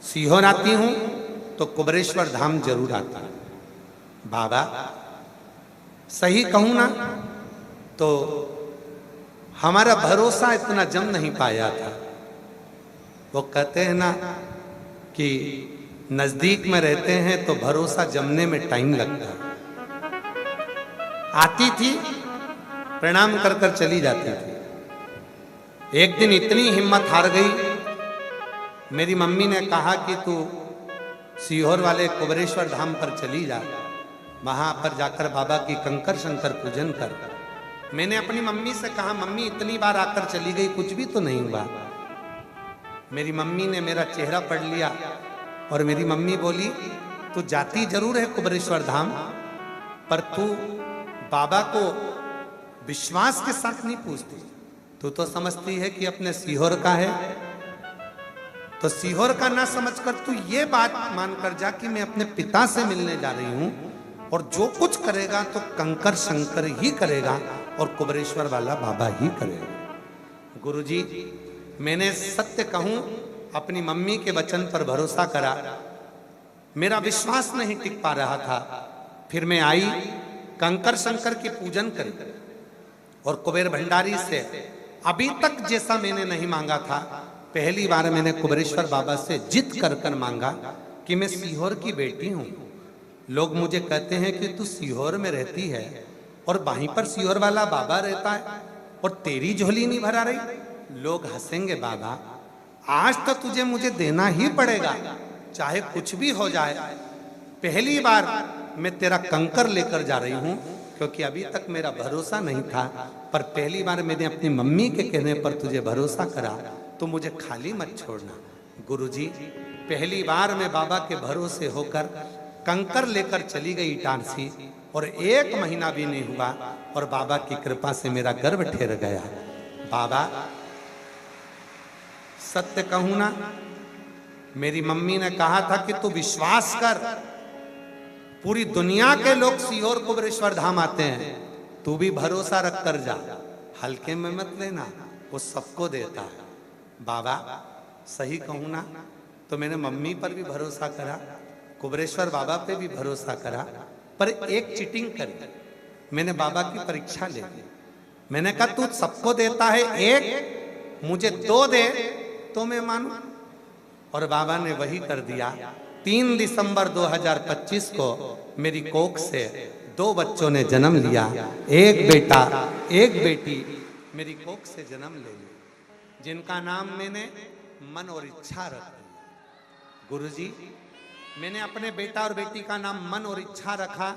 सीहोर आती हूँ तो कुबरेश्वर धाम जरूर आता हूँ। बाबा सही कहूँ ना तो हमारा भरोसा इतना जम नहीं पाया था। वो कहते हैं ना कि नजदीक में रहते हैं तो भरोसा जमने में टाइम लगता है। आती थी, प्रणाम कर कर चली जाती थी। एक दिन इतनी हिम्मत हार गई, मेरी मम्मी ने कहा कि तू सीहोर वाले कुबरेश्वर धाम पर चली जा, वहां पर जाकर बाबा की कंकर शंकर पूजन कर। मैंने अपनी मम्मी से कहा, मम्मी इतनी बार आकर चली गई, कुछ भी तो नहीं हुआ। मेरी मम्मी ने मेरा चेहरा पढ़ लिया और मेरी मम्मी बोली, तू जाती जरूर है कुबरेश्वर धाम, पर तू बाबा को विश्वास के साथ नहीं पूछती। तू तो समझती है कि अपने सीहोर का है, तो सीहोर का ना समझकर तू ये बात मानकर जा कि मैं अपने पिता से मिलने जा रही हूं और जो कुछ करेगा तो कंकर शंकर ही करेगा और कुबरेश्वर वाला बाबा ही करेगा। गुरुजी, मैंने सत्य कहूं अपनी मम्मी के वचन पर भरोसा करा। मेरा विश्वास नहीं टिक पा रहा था। फिर मैं आई, कंकर शंकर की पूजन करी और कुबेर भंडारी से अभी तक जैसा मैंने नहीं मांगा था, पहली बार मैंने कुबरेश्वर बाबा से जिद कर कर मांगा कि मैं सीहोर की बेटी हूं। लोग मुझे कहते हैं कि तू सीहोर में रहती है और वहीं पर सीहोर वाला बाबा रहता है और तेरी झोली नहीं भरा रही। लोग हंसेंगे बाबा, आज तो तुझे मुझे देना ही पड़ेगा, चाहे कुछ भी हो जाए। पहली बार मैं तेरा कंकर लेकर जा रही हूं, क्योंकि अभी तक मेरा भरोसा नहीं था, पर पहली बार मैंने अपनी मम्मी के कहने पर तुझे भरोसा करा, तो मुझे खाली मत छोड़ना। गुरुजी, पहली बार मैं बाबा के भरोसे होकर कंकर लेकर चली गई इटारसी और 1 महीना भी नहीं हुआ और बाबा की कृपा से मेरा गर्भ ठहर गया। बाबा सत्य कहूं ना, मेरी मम्मी ने कहा था कि तू विश्वास कर, पूरी दुनिया के लोग सीहोर कुबेरेश्वर धाम आते हैं, तू भी भरोसा रख कर जा, हल्के में मत लेना, वो सबको देता है। बाबा सही कहूँ ना तो मैंने मम्मी पर भी भरोसा करा, कुबेरेश्वर बाबा पे भी भरोसा करा, पर एक चीटिंग करी। मैंने बाबा की परीक्षा ले ली। मैंने कहा तू सबको देता है, एक मुझे 2 दे तो मैं मानू। और बाबा ने वही कर दिया। 3 दिसंबर 2025 को मेरी कोख से 2 बच्चों ने जन्म लिया, एक बेटा एक बेटी मेरी कोख से जन्म ले ली, जिनका नाम मैंने मन और इच्छा रख दिया। गुरुजी, मैंने अपने बेटा और बेटी का नाम मन और इच्छा रखा।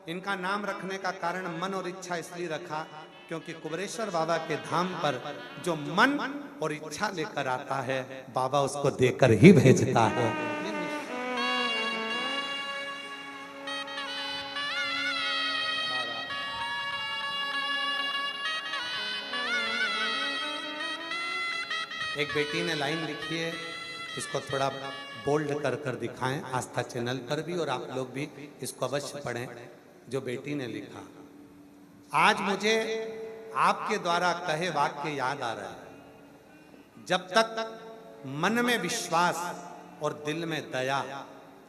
इनका नाम रखने का कारण मन और इच्छा इसलिए रखा क्योंकि कुबेरेश्वर बाबा के धाम पर जो मन और इच्छा लेकर आता है, बाबा उसको देकर ही भेजता है। एक बेटी ने लाइन लिखी है, इसको थोड़ा बोल्ड कर कर दिखाएं आस्था चैनल पर भी, और आप लोग भी इसको अवश्य पढ़ें। जो बेटी ने लिखा, आज मुझे आपके द्वारा कहे वाक्य याद आ रहा है। जब तक मन में विश्वास और दिल में दया,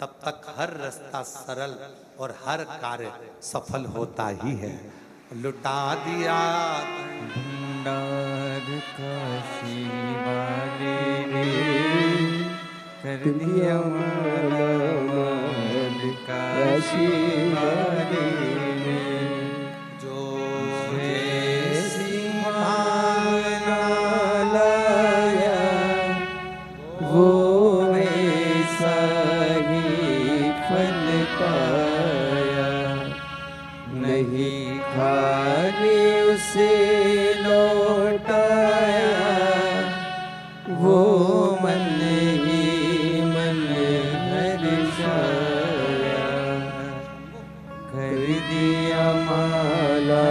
तब तक हर रास्ता सरल और हर कार्य सफल होता ही है। लुटा दिया भंडार काशी वाले ने, कर दिया माला माल काशी वाले ने, जो जैसी भावना लाया वो वैसा ही फल पाया। नहीं खाने उसे लौटाया, वो मन ही मन हर्षाया। कर दिया माला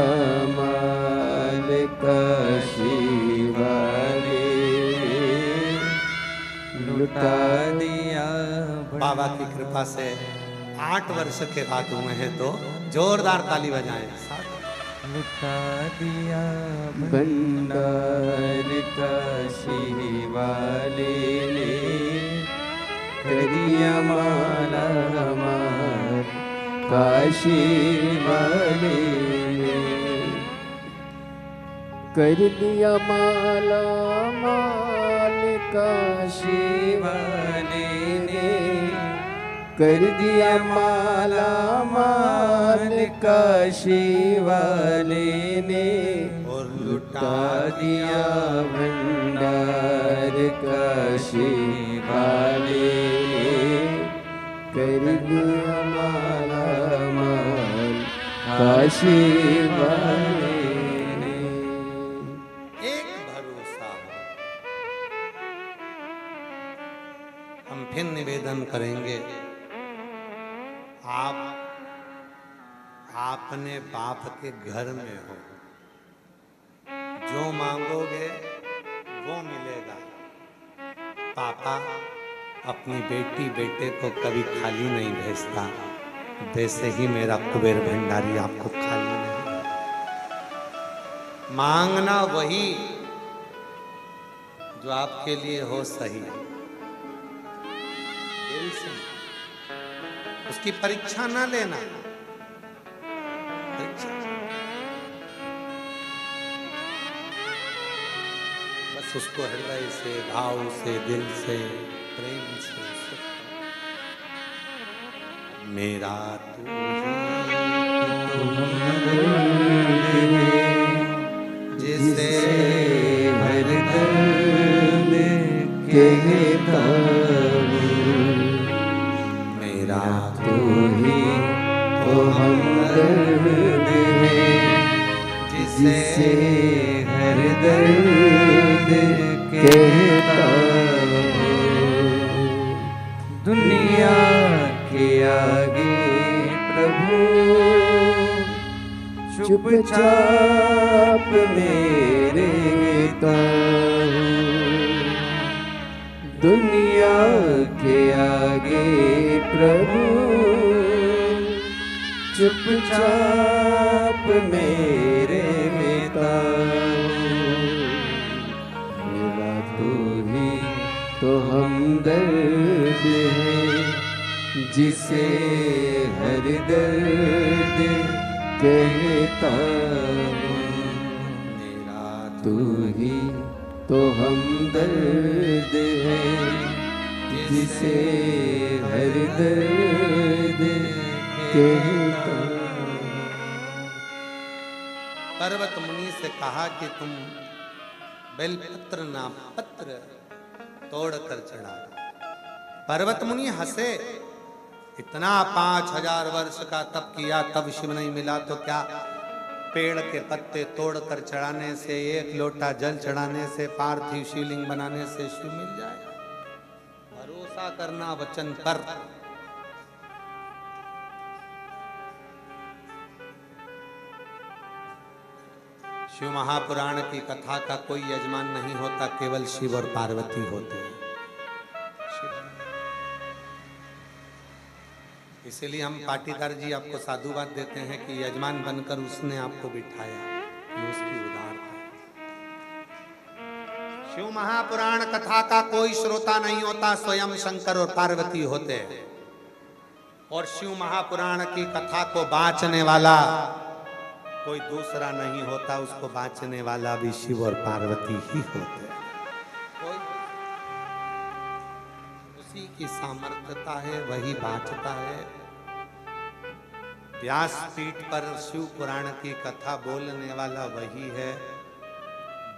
माल काशी वाले, लुटा दिया बाबा की कृपा से 8 वर्ष के बाद हुए हैं, तो जोरदार ताली बजाएं। लुटा दिया भंडार काशी वाले ने, कर दिया माला माल काशी वाले ने, कर दिया माला माल काशी वाले ने, कर दिया माला माल काशी वाले ने, और लुटा दिया भंडार काशी वाले ने, कर दिया माला माल काशी वाले ने। एक भरोसा हो। हम फिर निवेदन करेंगे, आप अपने बाप के घर में हो, जो मांगोगे वो मिलेगा। पापा अपनी बेटी बेटे को कभी खाली नहीं भेजता, वैसे ही मेरा कुबेर भंडारी आपको खाली नहीं। मांगना वही जो आपके लिए हो सही, दिल से। उसकी परीक्षा ना लेना, परीक्षा बस उसको हृदय से, भाव से, दिल से, प्रेम से। मेरा तू जिसे हर दर्द कहता मेरा तू ही तो हमदर्द है, जिसे हर दर्द कहता हूँ। दुनिया के आगे प्रभु चुपचाप मेरे ता हूँ। दुनिया के आगे प्रभु चुपचाप मेरे मेरा तू ही तो हमदर्द है, जिसे हर दर्द कहता हूँ। मेरा तू ही तो हमदर्द है, जिसे हर दर्द कहता हूँ। पर्वत मुनि से कहा कि तुम बेलपत्र ना पत्र तोड़ कर चढ़ा। पर्वत मुनि हंसे, इतना 5000 वर्ष का तप किया तब शिव नहीं मिला तो क्या पेड़ के पत्ते तोड़ कर चढ़ाने से, एक लोटा जल चढ़ाने से, पार्थिव शिवलिंग बनाने से शिव मिल जाए? भरोसा करना वचन पर। शिव महापुराण की कथा का कोई यजमान नहीं होता, केवल शिव और पार्वती होते हैं। इसीलिए हम पाटीदार जी आपको साधुवाद देते हैं कि यजमान बनकर उसने आपको बिठाया, ये उसकी उदारता है। शिव महापुराण कथा का कोई श्रोता नहीं होता, स्वयं शंकर और पार्वती होते हैं। और शिव महापुराण की कथा को बाँचने वाला कोई दूसरा नहीं होता, उसको बाँचने वाला भी शिव और पार्वती ही होते हैं। उसी की सामर्थ्यता है, वही बाँचता है। व्यासपीठ पर शिव पुराण की कथा बोलने वाला वही है,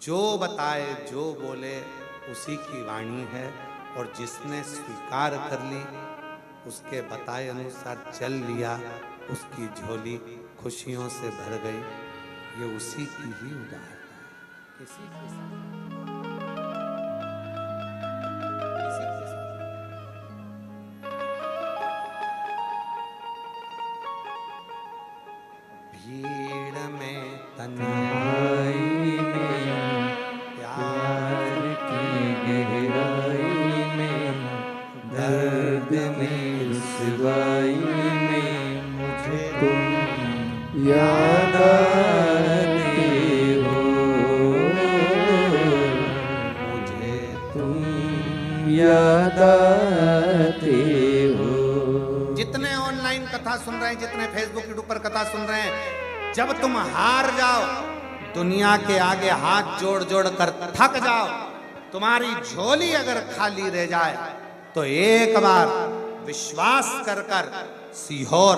जो बताए जो बोले उसी की वाणी है। और जिसने स्वीकार कर ली, उसके बताए अनुसार चल लिया, उसकी झोली खुशियों से भर गई। ये उसी की ही उदाहरण है, किसी के साथ। भीड़ में तन्हाई में प्यार की गहराई में, दर्द में रुसवाई में मुझे तुम याद आते हो, मुझे तुम याद आते हो। जितने ऑनलाइन कथा सुन रहे हैं, जितने फेसबुक यूट्यूब पर कथा सुन रहे हैं, जब तुम हार जाओ, दुनिया के आगे हाथ जोड़ जोड़ कर थक जाओ, तुम्हारी झोली अगर खाली रह जाए, तो एक बार विश्वास कर कर सीहोर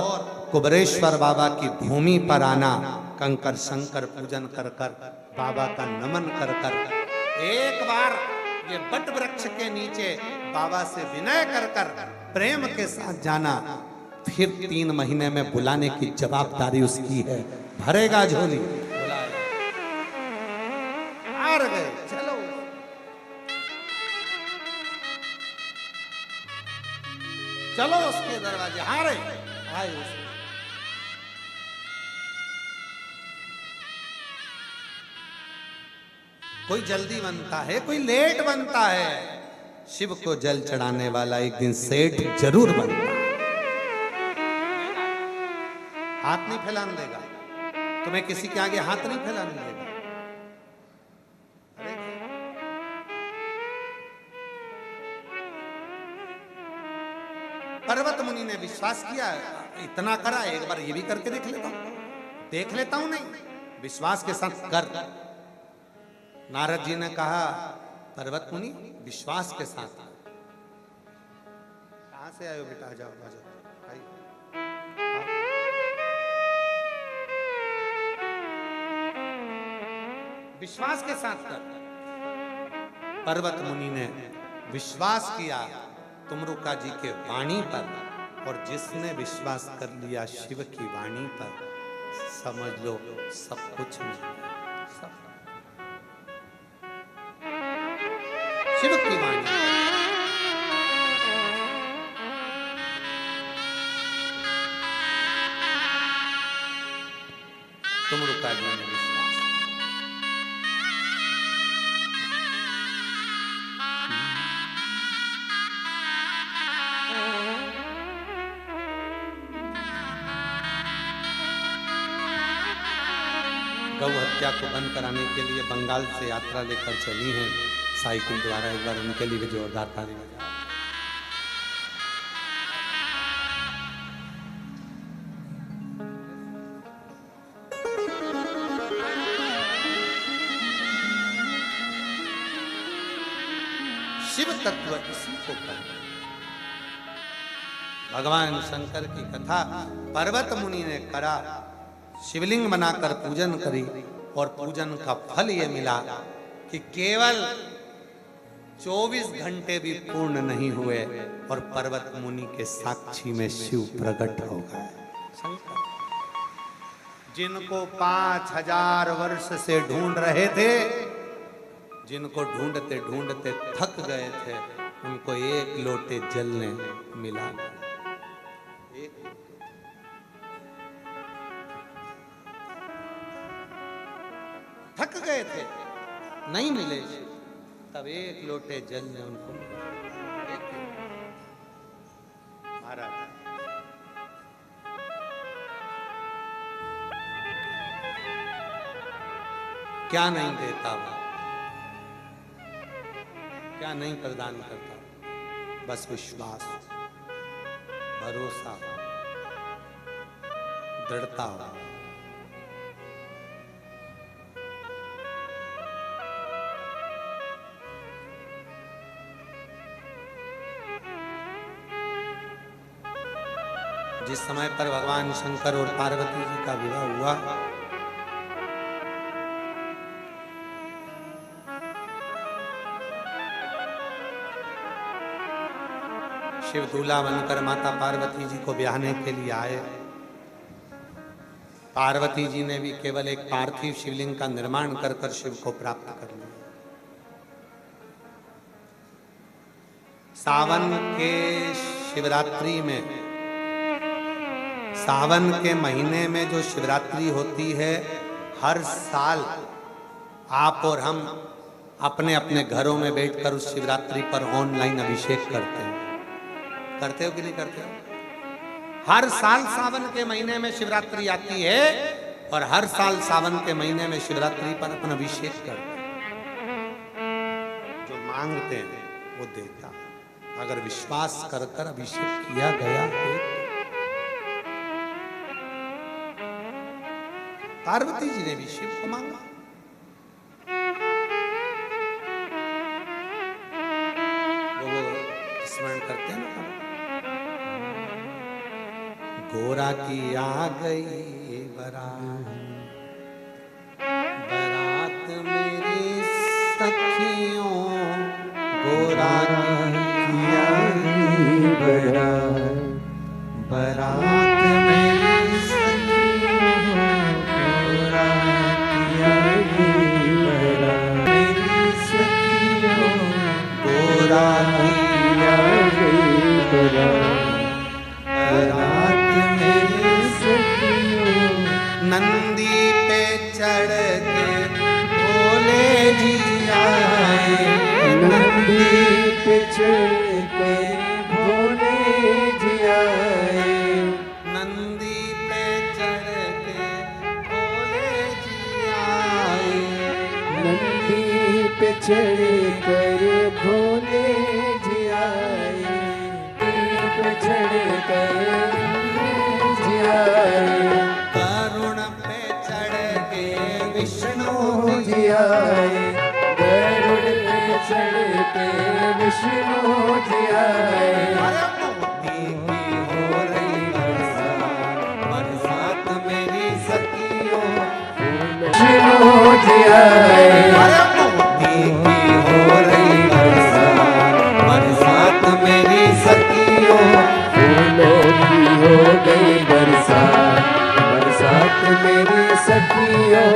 कुबरेश्वर बाबा की भूमि पर आना, कंकर शंकर पूजन कर कर, बाबा का नमन कर कर, एक बार ये बट वृक्ष के नीचे बाबा से विनय कर कर प्रेम के साथ जाना, फिर 3 महीने में बुलाने की जवाबदारी उसकी है। भरेगा झोली, हार गए, चलो चलो उसके दरवाजे, हारे आए उसके। कोई जल्दी बनता है, कोई लेट बनता है। शिव को जल चढ़ाने वाला एक दिन सेठ जरूर बनता है। हाथ नहीं फैलाने देगा, तुम्हें किसी के आगे हाथ नहीं फैलाने देगा। पर्वत मुनि ने विश्वास किया, इतना करा, एक बार ये भी करके देख लेता हूं नहीं, विश्वास के साथ कर। नारद जी ने कहा, पर्वत मुनि विश्वास के साथ। कहां से आए हो बेटा? आ जाओ आ जाओ, विश्वास के साथ कर। पर्वत मुनि ने विश्वास किया तुमरुका जी के वाणी पर, और जिसने विश्वास कर लिया शिव की वाणी पर, समझ लो सब कुछ मिल गया। सब शिव की वाणी। तुमरुका जी ने विश्वास। गौ हत्या को बंद कराने के लिए बंगाल से यात्रा लेकर चली हैं साइकिल द्वारा। एक बार उनके लिए भी जोरदार ताली बजाएं। शिव तत्व इसी को कहते हैं। भगवान शंकर की कथा पर्वत मुनि ने करा, शिवलिंग बनाकर पूजन करी और पूजन का फल ये मिला कि केवल 24 घंटे भी पूर्ण नहीं हुए और पर्वत मुनि के साक्षी में शिव प्रकट हो गए। शंकर जिनको 5000 वर्ष से ढूंढ रहे थे, जिनको ढूंढते ढूंढते थक गए थे, उनको एक लोटे जल ने मिला। थक गए थे, नहीं मिले, तब एक लोटे जल ने उनको मिला। महाराज क्या नहीं देता वो, क्या नहीं प्रदान करता, बस विश्वास, भरोसा, दृढ़ता हो। जिस समय पर भगवान शंकर और पार्वती जी का विवाह हुआ, शिव दूल्हा बनकर माता पार्वती जी को ब्याहने के लिए आए। पार्वती जी ने भी केवल एक पार्थिव शिवलिंग का निर्माण कर कर शिव को प्राप्त कर लिया। सावन के शिवरात्रि में, सावन के महीने में जो शिवरात्रि होती है, हर साल आप और हम अपने अपने घरों में बैठकर उस शिवरात्रि पर ऑनलाइन अभिषेक करते हैं। करते हो कि नहीं करते हो? हर साल सावन के महीने में शिवरात्रि आती है और हर साल सावन के महीने में शिवरात्रि पर अपना अभिषेक करते हैं। जो मांगते हैं वो देता। अगर विश्वास कर कर अभिषेक किया गया है, पार्वती जी ने भी शिव को मांगा। वो स्मरण करते हैं ना, गोरा की आ गई बारात, बारात मेरी सखियों, गोरा की आ गई बारात, बारात मेरी सखियों, गोरा की आ गई बारात, मेरी सखियों, गोरा की आ गई बारात, बारात नंदी पे चढ़ के भोले जी आए, नंदी पे चढ़ के भोले जी आए, नंदी पे चढ़ के भोले जी आए, नंदी पे चढ़ कर भोले जी आए, पे चढ़ कर जी आए, जी आए, गरुड़ पे चढ़ के विष्णु जी आए, मोती की हो रही बरसात, बरसात मेरी सखियों, विष्णु जी आए, मोती की हो रही बरसात, बरसात मेरी सखियों, फूलों की हो गई बरसात, बरसात मेरी सखियों,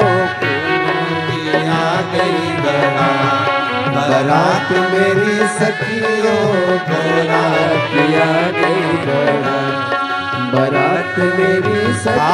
आ गई बारात, बारात मेरी सखियों, बारात आ गई बारात, बारात मेरी सखियों,